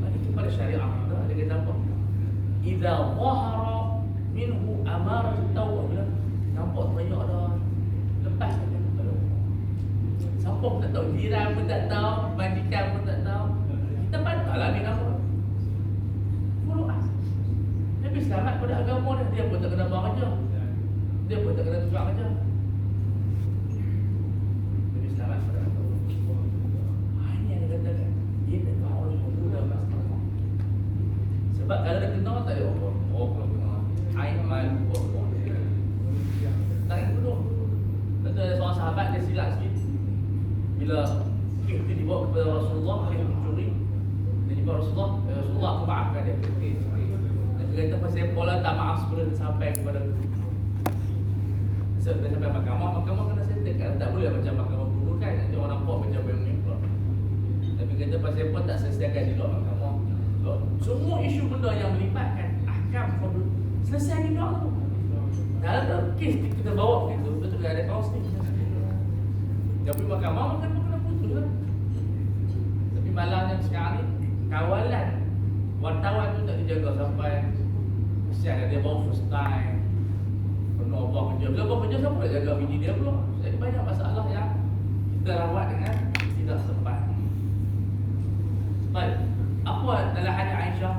Mari kepada syariah kita, dia kata apa? Idza zahara minhu amarat tawbah. Nampak teriak dah. Lepas dia. Siapa pun tak tahu, jiran pun tak tahu, majikan pun tak tahu. Kita patutlah ambil nama. Follow us. Nabi selamat pada agama dia. Dia pun tak kena buang kerja. Dia pun tak kena tukar kerja. Nabi selamat pada agama. Ini yang dia katakan. Dia tak tahu oleh hudud dan masalah. Sebab kalau dia kena, tak ada apa. Oh, kalau kena air malu buat-buat. Tak ada duduk. Tentu ada seorang sahabat, dia silap sikit. Bila dia dibawa kepada Rasulullah, dia mencuri. Dia dibawa Rasulullah, Rasulullah aku maafkan dia. Dan dia kata pasal pola tak maaf sebelum sampai kepada sebab dia sampai mahkamah kena settle kan. Tak boleh macam mahkamah guru kan. Nanti orang nampak macam beng-beng pula. Tapi kata pasal pun tak selesaikan di luar mahkamah. So, semua isu benda yang melibatkan ahkam hudud selesai di luar tu. Dalam kes kita bawa begitu, betul ada kaustik. Dia pergi mahkamah, makan kena putus lah. Tapi malangnya sekarang ni, kawalan wartawan tu tak dijaga sampai kesian dia bawa first time. Penuh buah kerja. Bila buah kerja, siapa nak jaga bini dia pula? Jadi banyak masalah yang kita rawat dengan tidak sempat. Baik, apa nalahannya Aisyah?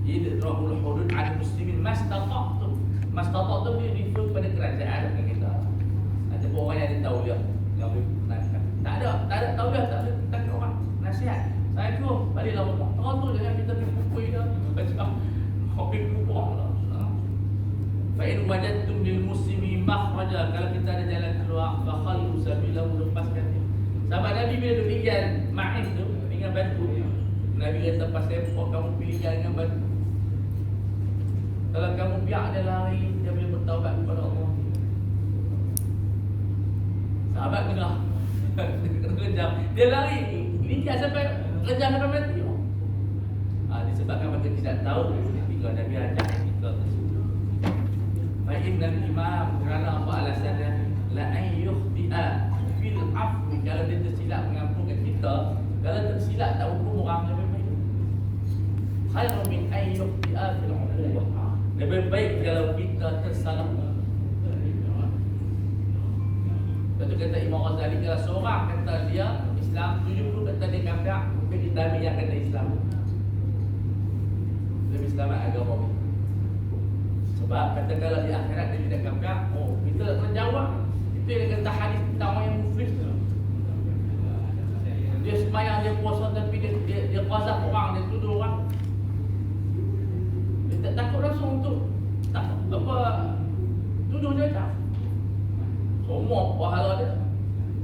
Idra'ul hudud 'ala muslimin mastata'tum. Mastata'tum dia refer kepada kerajaan kita. Ada orang yang dia tahu dia. Yang boleh nasihat. Tak ada tahu dah, tak ada tak orang nasihat. Saya tu baliklah rumah. Orang tu jangan kita berkumpul dah. Macam hobi kumpul lah. Fa in wajadtum lil muslimi makhraja, kalau kita ada jalan keluar, fa khallu sabilahu, lepaskan dia. Sahabat Nabi bila duduk tinggal Ma'in tu dengan batu, Nabi kata pasal apa kamu pilih jalan dengan batu. Kalau kamu biar dia lari, dia boleh bertaubat kepada Allah. Sahabat kena kejam. Dia lari, lincah sampai kejam sampai mati. Disebabkan mereka tidak tahu ketika Nabi ajak kita tersebut. Fa in Inna al-imam kerana apa alasannya? La an yukhti'a fil afwi, kalau dia tersilap mengampunkan kita, kalau tersilap tak hukum orang lebih baik. Khairun min an yukhti'a fil uqubah. Lebih baik kalau kita tersalah. Lepas tu kata Imam Ghazali, kalau seorang kata dia Islam, 70 kata dia kafir, mungkin kita ambil yang kata Islam. Lebih selamat agama ni. Sebab kata kalau di akhirat dia tidak kafir, oh kita tak terjawab. Itu yang kata hadis tentang orang yang muflis tu. Dia sembahyang, dia puasa, tapi dia qazaf orang, dia tuduh orang. Dia tak takut langsung untuk tak apa tuduh dia tak. Semua pahala dia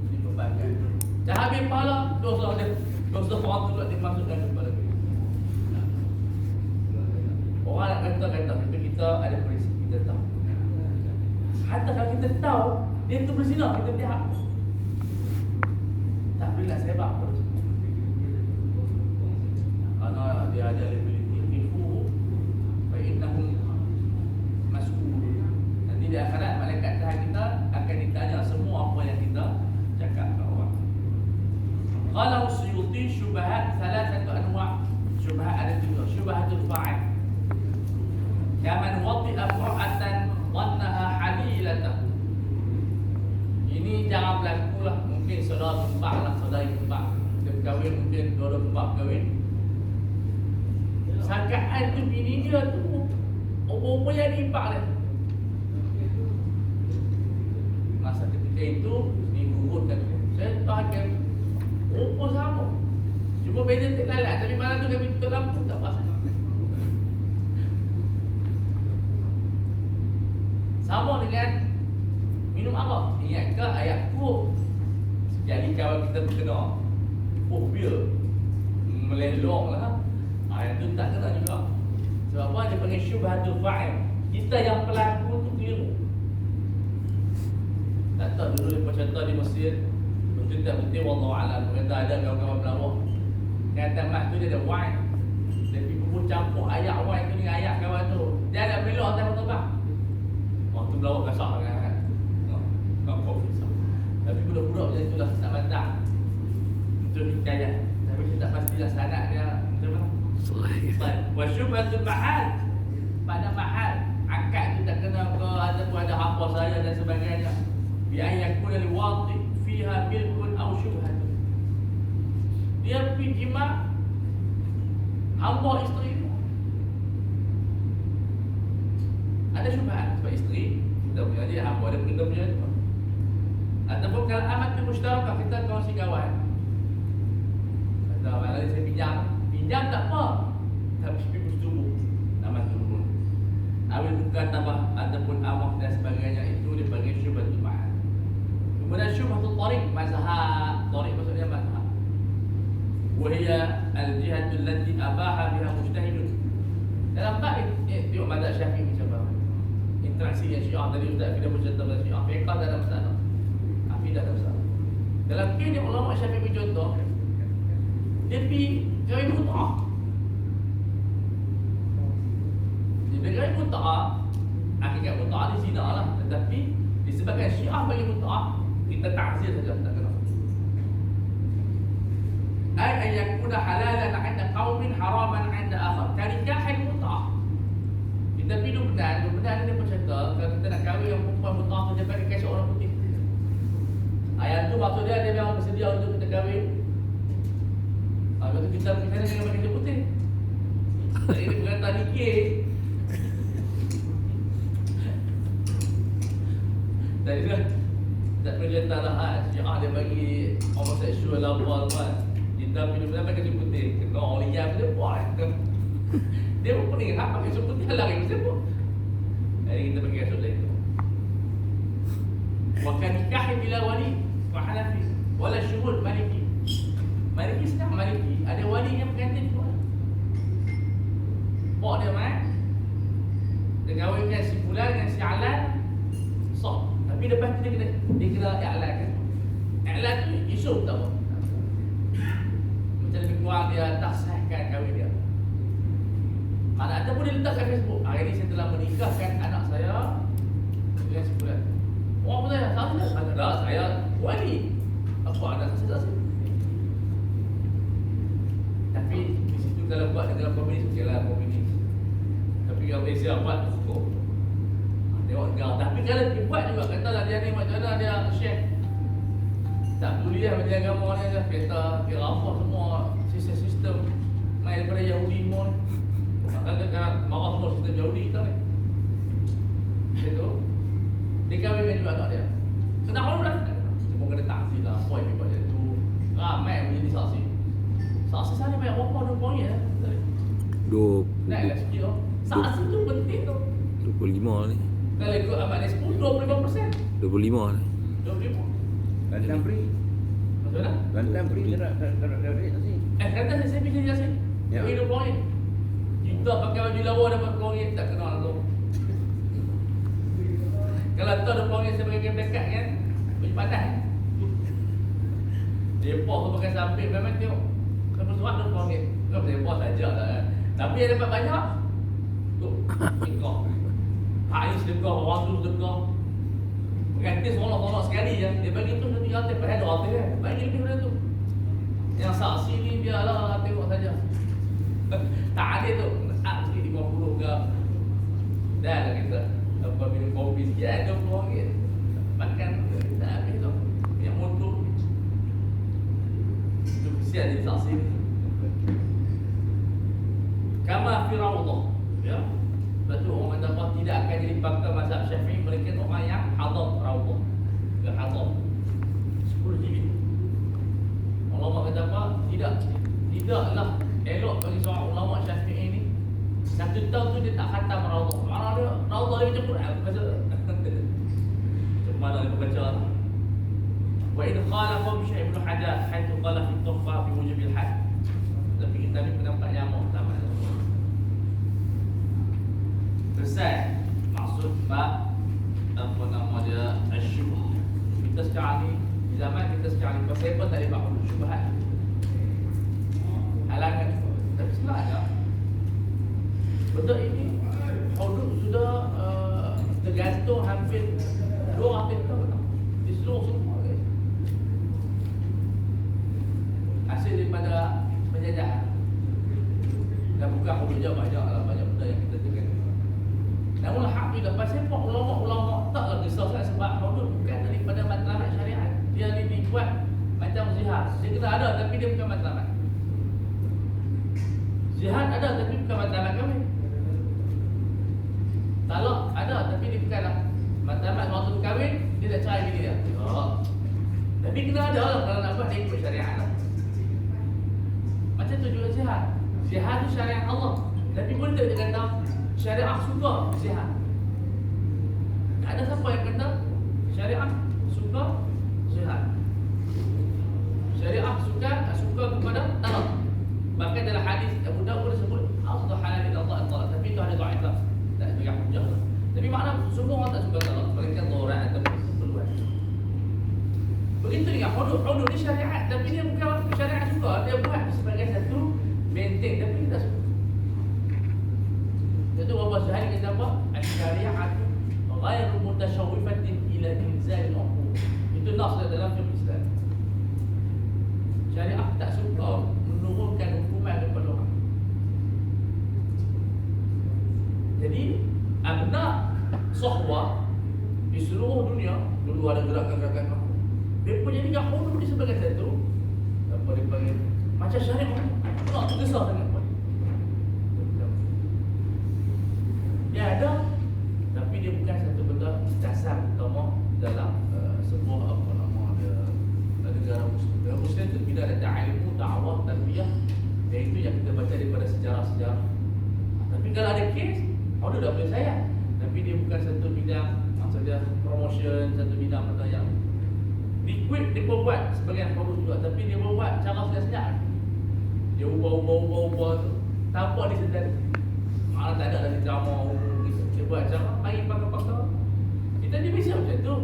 dibebankan. Dah habis pahala, dosa dia, dosa orang tu dia masukkan kepada dia. Orang nak kata tapi kita ada prinsip, kita tahu. Hatta kalau kita tahu dia tu berzina, kita tidak. Tak bolehlah sebab apa. Kerana dia ada ability tifu, fa innahum mas'ul. Nanti di akhirat malaikat Tuhan kita akan ditanya semua apa yang kita cakap ke orang. Qala Suyuti syubhat thalathatu anwa'. Syubhat ada tiga. Syubhatul fa'il. Kaman wati'a qur'atan dhannaha halilatan. Ini jangan berlaku lah. Mungkin saudara kembar lah, saudari kembar. Dia berkahwin, mungkin dua-dua kembar berkahwin. Sangkaan tu bini dia tu umur yang diimpak dia. Masa ketika itu digugurkan. Saya tahu umur sama. Cuma beza tak lalat. Tapi malam tu kami tutup lampu tak pasal. Sama dengan minum arak. Ingatkah ayat Qur'an? Jadi kawan kita berkena bir melelong lah. Ayat tu tak kena juga. Sebab apa? Dia panggil syubhatul fa'il. Kita yang pelaku tu keliru. Tak tahu dulu lepas contoh di Mesir, betul tak betul wallahualam. Kata ada kawan-kawan pelawak kata mak tu dia ada wine, dia pergi campur ayat wine tu dengan ayat kawan tu. Dia ada belok atas terbang. Waktu pelawak kasar kan. Tapi budak-budak macam itulah tak bantah. Itu hikayat. Tapi kita tak pastilah sanad dia macam mana. Baik. Wa syubhatul mahal. Pada mahal akad tu tak kena ke ataupun ada hamba saya dan sebagainya. Bi ayakun al-wati fiha milkun aw syubhat. Dia pergi jima hamba isteri tu. Ada syubhat sebab isteri kita punya dia hamba ada kita punya tu. Ataupun kalau amat tu musytarakah, kita kongsi kawan. Kata malam saya pinjam tak apa. Tapi pergi bersetubuh nama turun. Awil bukan tambah ataupun amah dan sebagainya, itu dipanggil syubhatul mahal. Kemudian syubhatul tariq, mazhab. Tariq maksudnya mazhab. Wahia al-jihatul lati abaha biha mujtahidun. Dalam bab tengok mazhab Syafi'i macam mana. Interaksi yang Syiah tadi Ustaz kita bercerita tentang Syiah. Fiqh dalam sana. Aqidah dalam sana. Dalam kini ulama Syafi'i contoh, dia pergi kahwin mut'ah. Dia kahwin mut'ah, hakikat mut'ah ni zina lah. Tetapi disebabkan Syiah bagi mut'ah, kita ta'zir saja, tak kena. Ay yakuna halalan 'inda qaumin haraman 'inda akhar. Kanikah mut'ah. Kita pergi benar dia bercerita, kalau kita nak kahwin yang perempuan mut'ah tu dia pakai kasut orang putih. Ayat tu maksud dia memang bersedia untuk kita kahwin. Lepas tu kita pergi sana dengan pakai kasut putih. Jadi dia berkata nikah. Tadi dia tak bercerita lah Syiah dia bagi homoseksual lah apa kan. Kita pergi benar pakai kasut putih. Kena orang liar dia buat. Dia pun pening nak pakai kasut putih lari macam apa. Jadi kita pakai kasut lain tu. Wa kan nikah bila wali wa hanafi wala syuhud maliki. Maliki sedang maliki ada wali yang berganti tu. Pak dia dia kahwinkan si fulan dengan si alan sah. Tapi lepas tu dia kena i'lan kan. I'lan tu isu tak apa. Macam lebih kurang dia tak sahkan kahwin dia. Mana ataupun dia letak kat Facebook, hari ini saya telah menikahkan anak saya Tak, saya wali. Apa ada saksi? Tapi di situ kalau buat dengan komunis, okeylah komunis. Tapi kalau Malaysia buat cukup. Tengok negara. Tapi kalau dia buat juga, katalah dia ni macam mana dia share. Tak peduli lah macam agama ni lah. Kereta, kira apa semua sistem main daripada Yahudi pun. Kadang-kadang marah semua sistem Yahudi kita ni. Itu dia kahwin dengan juga anak dia. Kenapa lu dah? Semua kena taksi lah. Apa yang macam tu. Ramai menjadi saksi. Saksi sana banyak berapa? 2 poin ya? Naiklah sikit tu. Saksi tu penting tu. 25 ni. Kalau ikut Ahmad Nisbu 25%. 25 ni. 25. Lantan free. Macam mana? Lantan free tak duit tak sih. Kata saya pilih dia sih. Ya. Bagi 2 poin. Kita pakai baju lawa dapat RM2 tak kenal tu. Kalau tu ada RM2 saya pakai game dekat kan. Baju panas. Depok tu pakai samping memang tengok. Kalau surat RM2. Kalau Depok saja lah kan. Tapi yang dapat banyak tu sedekah. Hak ni sedekah, orang tu sedekah. Pengantin seronok-seronok sekali je. Dia bagi tu 300 padahal 200 kan. Bagi lebih daripada tu. Yang saksi ni biarlah tengok saja. Tak ada tu. Nak sikit 50 ke. Dah lah kita. Apa minum kopi sikit ada RM20. Makan tak habis tu. Yang motor. Itu kesian jadi saksi ni. Kama fi rawdah. Ya. Betul orang kata apa tidak akan jadi pakar mazhab Syafi'i mereka orang yang hadar rawdah. Ke hadar. 10 jilid. Ulama kata apa? Tidaklah elok bagi seorang ulama Syafi'i ni 1 tahun tu dia tak khatam rawdah. Mana dia rawdah dia macam Quran baca. Macam mana dia baca? Wa idh qala qawm Syekh Ibn Hajar haitsu qala fi tuhfah bi wujubil had. Tapi kita ni pendapat nyamuk tak mana. Selesai maksud bab apa nama dia asyubah. Kita sekarang ni di zaman kita sekarang ni pasal apa tak ada bab syubhat. Halangan tapi sebenarnya betul ini hudud sudah tergantung hampir 200 tahun di seluruh semua hasil daripada penjajahan. Dan bukan hudud je banyak lah, banyak benda yang kita tengok. Namun alhamdulillah pasal apa ulama-ulama taklah risau sangat sebab hudud bukan daripada matlamat syariat. Dia ni dibuat macam zihar. Dia kena ada tapi dia bukan matlamat. Zihar ada tapi bukan matlamat kahwin. Talak ada tapi dia bukanlah matlamat waktu kahwin dia dah cerai bini dia. Tapi kena ada lah kalau nak buat dia ikut syariat lah. Macam tu juga zihar. Zihar tu syariat Allah. Tapi boleh tak dia kata syariah suka zihar. Tak ada siapa yang kata syariah suka zihar. Syariah suka kepada talak. Bahkan dalam hadis Abu Dawud disebut afdal halal ila Allah talak. Tapi itu ada dhaif lah. Tak sebagai hujah lah. Tapi makna semua orang tak suka talak. Mereka dharat atau keperluan. Begitu juga hudud ni syariat. Tapi dia bukan syariat suka. Dia buat sebagai satu benteng. Tapi kita suka. Itu Bapak Syahid kata apa? Al-syari'atu ghairu mutashawwifatin ila inzal al-uqud. Itu nas dalam fiqh Islam. Syariah tak suka menurunkan hukuman kepada orang. Jadi abna sahwah di seluruh dunia dulu ada gerakan-gerakan. Dia punya ni hudud di sebagai satu apa dipanggil macam syariah. Tak tergesa sangat. Dia ada tapi dia bukan satu benda dasar utama dalam sebuah apa nama dia negara Muslim. Negara Muslim terbina dari ilmu, dakwah, tarbiyah, iaitu yang kita baca daripada sejarah-sejarah. Tapi kalau ada kes, order dah boleh saya. Tapi dia bukan satu bidang maksudnya promotion, satu bidang benda yang dia buat sebagai produk juga, tapi dia buat cara senyap-senyap. Dia ubah tu tanpa disedari. Malah tak ada dari drama dia buat cara main pakar-pakar. Kita ni bisa macam tu.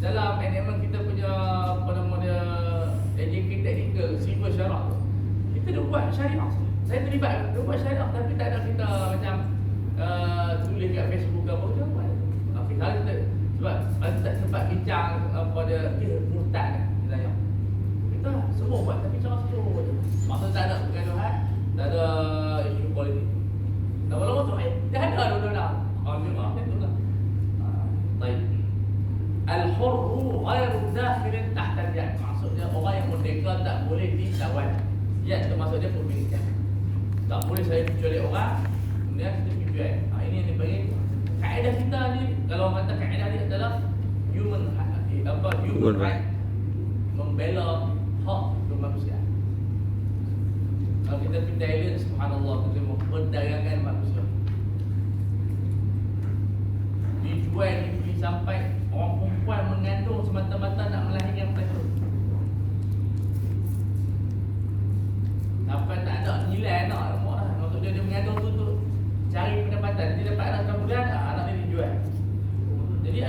Dalam manajemen kita punya apa nama dia engineering technical civil syariah tu. Kita dah buat syariah. Saya terlibat dah buat syariah tapi tak ada kita macam tulis kat Facebook ke apa tu buat. Tapi kalau kita sebab tak sempat bincang apa dia murtad kan Hidayah. Kita semua buat tapi cara slow je. Maksudnya tak ada pergaduhan, tak ada isu politik. Lama-lama tu dia ada dua-dua dah. Itu lah. Baik. Al-hurru ghairu dakhilin tahta al-yad. Maksudnya orang yang merdeka tak boleh ditawan. Yad tu maksud dia pemilikan. Tak boleh saya kecuali orang, kemudian kita PPI. Ini yang dipanggil kaedah kita ni. Kalau orang kata kaedah ni adalah human right, membela hak kemanusiaan. Kalau kita pergi Thailand, subhanallah, kita memperdagangkan manusia. Dijual, dibeli sampai orang perempuan mengandung semata-mata nak melahirkan terus. Sampai tak ada nilai anak lemak lah. Maksud dia mengandung tu cari pendapatan. Dia dapat anak sebulan, anak dia dijual. Jadi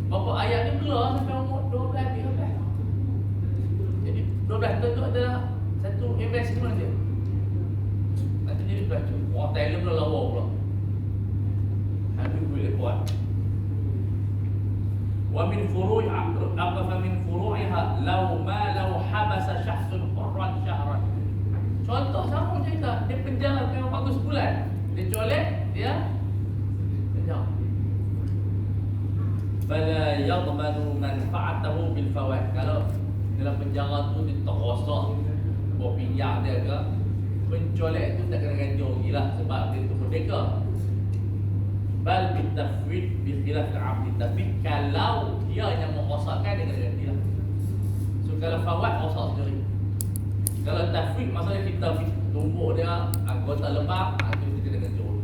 bapa ayah dia keluar sampai umur 12-13. Jadi 12 tu adalah satu investment dia. Nanti jadi baju. Orang Thailand pula lawa pula. Habis duit dia kuat. Wa min furu'iha law habasa syakhsun hurran syahran. Contoh sama cerita, dia penjara memang bagus sebulan. Dia colek, dia penjara. Fala yadmanu manfa'atahu bil fawaid. Kalau dalam penjara tu dia terrosak bawa pinjam dia ke, pencolek tu tak kena ganti rugi lah sebab dia tu merdeka. Bal bitafwid bi khilaf al-'abd. Tapi kalau dia yang merosakkan, dia kena ganti lah. So kalau fawaid rosak sendiri. Kalau tafwid maksudnya kita tumbuk dia anggota lebam, itu kita kena ganti rugi.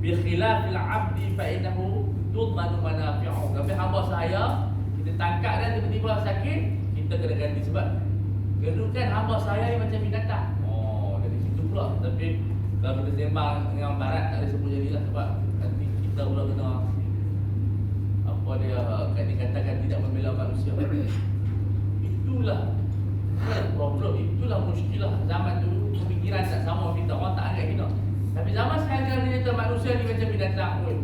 Bi khilaf al-'abd fa innahu tudmanu manafi'u. Tapi hamba saya kita tangkap dia tiba-tiba sakit, kita kena ganti sebab kedudukan hamba saya ni macam binatang. Oh, dari situ pula. Tapi kalau kita sembang dengan barat tak boleh sebut jadilah sebab nanti kita pula kena apa dia kan dikatakan tidak membela manusia. Itulah problem, itulah muskilah zaman dulu. Pemikiran tak sama kita, orang tak anggap kita. Tapi zaman sekarang dia kata manusia ni macam binatang pun.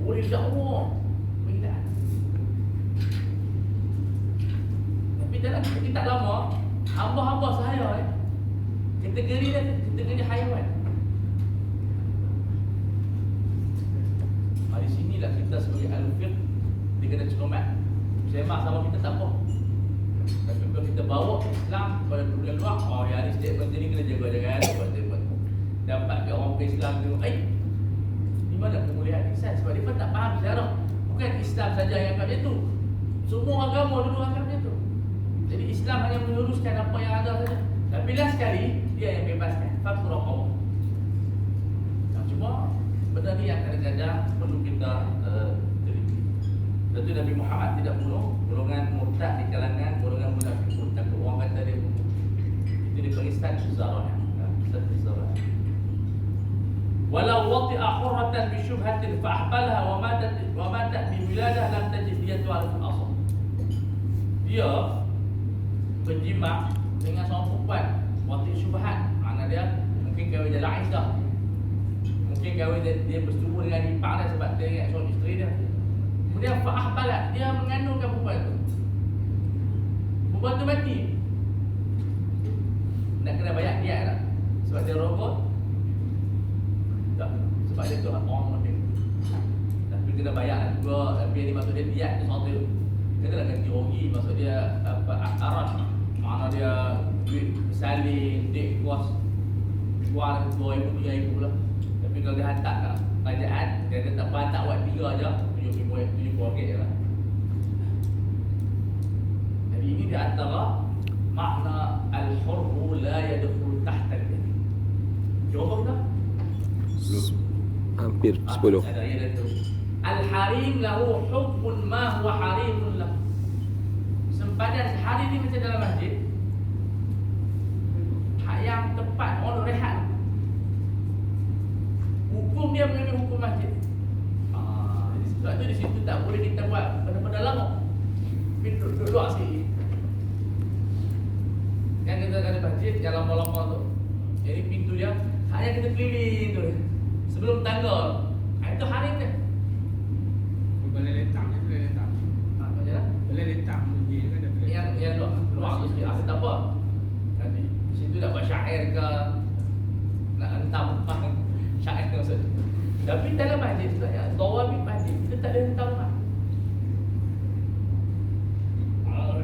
Boleh dakwah binatang. Tapi dalam kita tak lama, hamba-hamba saya kategori dia kategori haiwan. Di sinilah kita sebagai al-fiqh dia kena cermat. Sembang sama kita tak apa. Tapi kalau kita bawa Islam kepada dunia luar, oh ya ni statement ni kena jaga-jaga sebab statement. Dapat ke orang Islam tu, di mana kemuliaan Islam? Sebab dia pun tak faham sejarah. Bukan Islam saja yang anggap itu. Semua agama dulu anggap itu. Jadi Islam hanya meluruskan apa yang ada saja. Tapi last sekali dia yang bebaskan. Fakrah Allah. Cuma benda ni yang kadang-kadang perlu kita teliti. Tentu Nabi Muhammad tidak bunuh golongan murtad di kalangan golongan munafik murtad. Orang kata dia bunuh. Itu dipanggil status zarah. Status zarah. Walau wati'a hurratan bi syubhatin fa ahbalha wa matat bi wiladah lam tajid diyatu al-asl. Dia berjima dengan seorang perempuan waktu syubhat, makna dia mungkin kahwin dia lain dah. Mungkin kahwin dia bersetubuh dengan ipar dia sebab dia ingat suami isteri dia. Kemudian fa'ah balat, dia mengandungkan perempuan tu. Perempuan tu mati. Nak kena bayar dia tak? Sebab dia rokok? Tak, sebab dia tu orang merdeka. Tapi kena bayar juga. Tapi yang dimaksud dia diat tu satu. Kita nak ganti rugi, maksud dia arash. Mana dia duit salin, duit kos keluar RM2,000, RM3,000 lah. Tapi kalau dia hantar kat kerajaan, dia tak apa hantar buat 3 je, RM70 je lah. Jadi ini di antara makna al-hurru la yadkhulu tahta al-yad. Jawab tak? Hampir 10. Ada ya tu. Al-harim lahu hukmun ma huwa harimun lahu. Sempadan hari ni macam dalam masjid. Hak yang tepat orang duk rehat. Hukum dia mengambil hukum masjid. Sebab tu di situ tak boleh kita buat benda-benda lama. Duduk luar sikit. Yang kita ada masjid yang lama-lama tu. Jadi pintu dia hanya kita keliling tu. Sebelum tangga. Itu harim dia. Boleh letak je, boleh letak. Macam mana? Tapi dalam masjid sebenarnya tawabit masjid kita tak ada rentang rumah.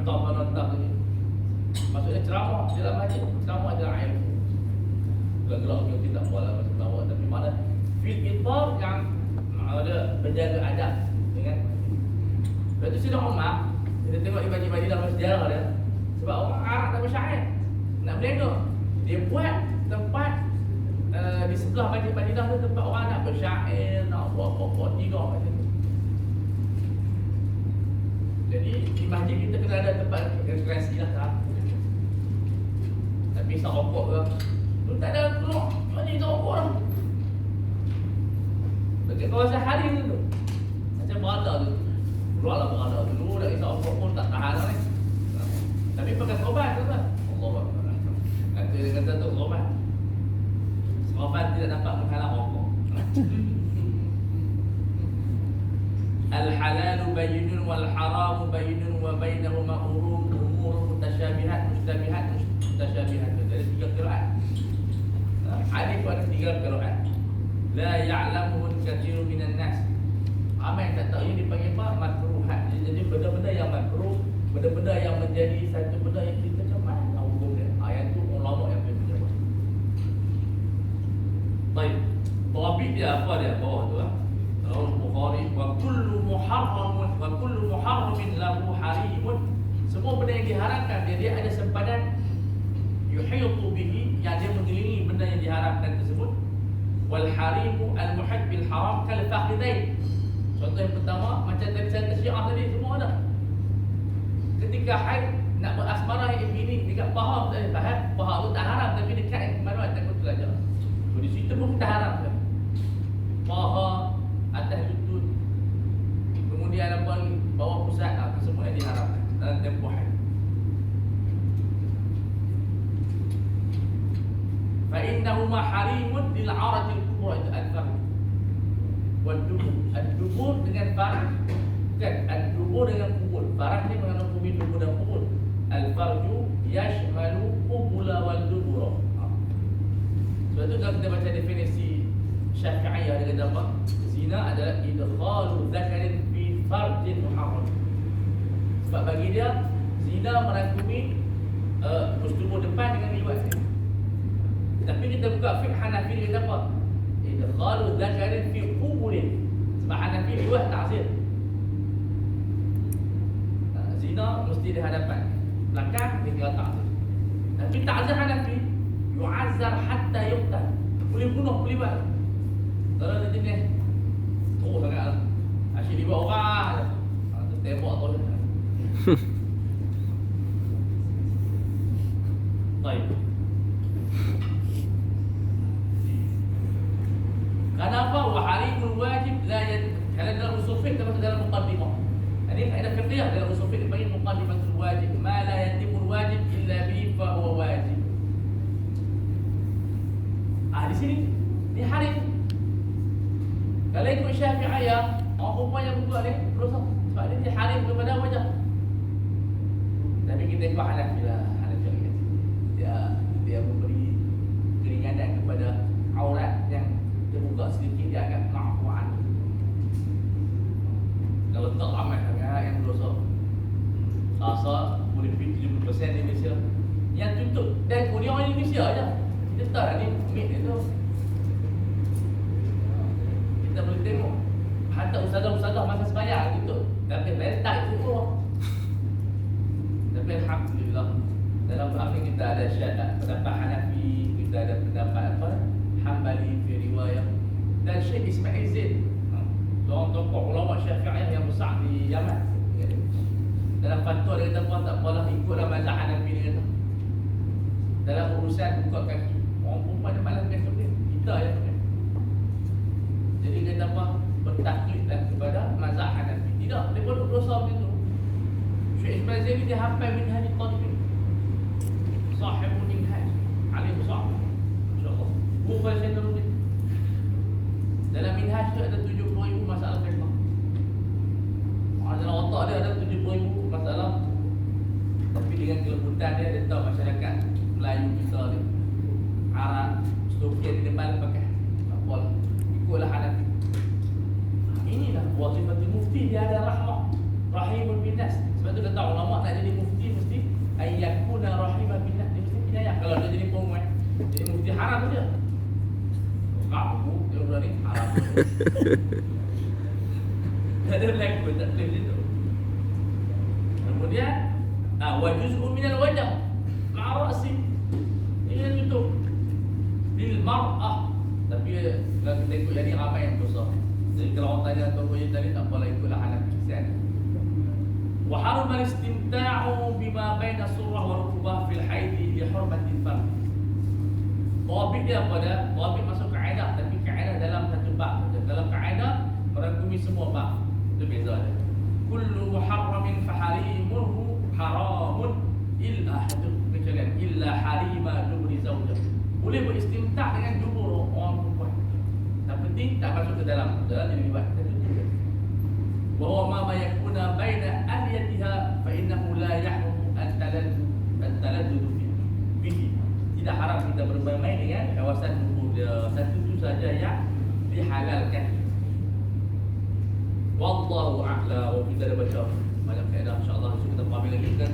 Rentang ni. Maksudnya ceramah dalam masjid, ceramah dalam ilmu. Gerak-gerak kita tak boleh macam tahu, tapi mana fil itar yang ada menjaga adab dengan. Lepas tu Sayyidina Umar, kita tengok di baju-baju dalam sejarah dia, sebab orang Arab tak bersyair nak berlengok, dia buat tempat di sebelah Masjid Madinah tu tempat orang nak bersyair, nak buat pokok tidur macam tu. Jadi di masjid kita kena ada tempat rekreasi lah tak? Tak bisa rokok ke? Tu tak ada keluar, masjid tak rokok lah. Dekat kawasan Harim tu macam berada tu, keluarlah berada tu. Dulu dah kisah rokok pun tak tahan lah ni. Tapi pakai sobat tu kan? Allah Akbar. Nanti dia kata tu sobat. Sobat tidak dapat menghalang rokok. Al-halalu bayyinun wal haramu bayyinun wa bainahuma umur mutasyabihat mutasyabihat. Jadi 3 qiraat. Hadis ada 3 qiraat. La ya'lamuhu katsirun minan nas. Ramai tak tahu ini dipanggil apa? Makruhat. Jadi benda-benda yang makruh, benda-benda yang menjadi satu benda yang kita macam mana hukum dia. Ayat tu ulama yang berjawab. Baik. Tawabit dia apa dia bawah tu ah. Al-Bukhari wa kullu muharramin lahu harimun. Semua benda yang diharamkan dia ada sempadan yuhitu bihi, yang dia mengelilingi benda yang diharamkan tersebut. Wal harimu al-muhit bil haram kal faqidain. Contoh yang pertama macam tadi saya Syiah tadi semua ada. Ketika haid nak berasmara yang ini dekat paha tak tahan, paha tu tak haram tapi dekat mana takut belajar. Di situ pun tak haram kan. Paha atas lutut, kemudian apa lagi bawah pusat, semua yang diharamkan dalam tempoh haid. Fa innahuma harimun lil 'aratil kubra, itu al-farj wal dubur. Ad-dubur dengan farj, bukan ad-dubur dengan kubur. Farj ni mengandung dubur dan kubur. Al-farju yashmalu qubula wal dubura. Sebab tu kalau kita baca definisi Syafi'iyah dia kata apa? Zina adalah idkhalu dzakarin fi farjin muharram. Sebab bagi dia zina merangkumi bersetubuh depan dengan liwat. Tapi kita buka fiqh Hanafi dia kata apa? Idkhalu dzakarin fi qubulin. Sebab Hanafi liwat ta'zir. Zina mesti di hadapan, belakang dia kira ta'zir. Tapi ta'zir Hanafi yu'azzar hatta yuqtal. Boleh bunuh, boleh buat. Kalau dia jenis sangat lah. Asyik dibuat orang je. Terus tembak tu je. Baik. Kenapa waharimul wajib la yad? Kalau dalam usul fiqh kita dalam muqaddimah. Ini kaedah fiqhiyah dalam usul fiqh dipanggil muqaddimatul wajib. Ma la yatimul wajib illa bihi fa huwa wajib. Di sini di harim. Kalau ikut Syafi'iyah, orang perempuan yang berbuat ni dosa sebab dia diharim kepada wajah. Tapi kita ikut Hanafi lah, Hanafi dia memberi keringanan kepada aurat yang terbuka sedikit, dia agak ma'fu'an. Kalau tak ramai sangat yang berdosa, rasa boleh lebih 70% di Malaysia. Yang tutup dan kemudian orang Indonesia je. Kita tahu lah ni mid dia tu. Kita boleh tengok hatta ustazah-ustazah masa sembahyang tutup, tapi letak itu pun. Tapi alhamdulillah dalam bab ni kita ada syahadat pendapat Hanafi, kita ada pendapat apa Hambali fi riwayah, dan Syekh Ismail Zain, seorang tokoh ulama Syafi'iyah yang besar di Yaman. Dalam fatwa dia kata apa, tak apalah ikutlah mazhab Hanafi dia kata. Dalam urusan buka kaki, orang perempuan dia malas pakai seperti kita yang pakai. Jadi kata apa, bertaklidlah kepada mazhab Hanafi. Tidak, dia boleh dosa macam tu. Syekh Ismail Zain dia hafal minhaj al-talibin, sahibul minhaj, alim besar, insyaAllah. Bukan saya terus. Dalam minhaj tu ada 70,000 masalah fiqh. Dalam otak dia ada 70,000 masalah. Tapi dengan kelembutan dia tahu masyarakat Melayu kita ni, Arab, Stokian di depan pakai apa lah, ikutlah Hanafi. wazifatul mufti dia ada rahmah, rahimul binas. Sebab tu kata ulama nak jadi mufti mesti ayyakuna rahimah binas, dia mesti penyayang. Kalau dia jadi pengumuman, jadi mufti haram dia. Kamu dia berani haram. Ada berlaku tak boleh gitu. Kemudian wa juz'un minal wajh ma'a ra'si. Ini tutup bil mar'ah. Tapi kalau kita ikut jadi ramai yang dosa. Jadi kalau orang tanya atau dia tadi tak boleh ikutlah anak Kristian. Wa harama al-istimta'u bima baina surah wa rukbah fil haid li hurmati al-fard. Thabit dia pada thabit masuk kaedah, tapi kaedah dalam satu bab. Dalam kaedah merangkumi semua bab. Itu beza dia. Kullu muharramin fa harimuhu haramun illa kecuali illa harima dubri zaujah. Boleh beristimta' dengan dubur orang perempuan. Yang penting tak masuk ke dalam jadi libat. Wa huwa ma yakuna baina aliyatiha fa innahu la yahrumu an-taladdud bihi. Tidak haram kita bermain dengan kawasan dubur dia. Satu itu saja yang dihalalkan. Wallahu a'lam. Kita dah baca banyak kaedah, insya-Allah kita fahami lagi. Kita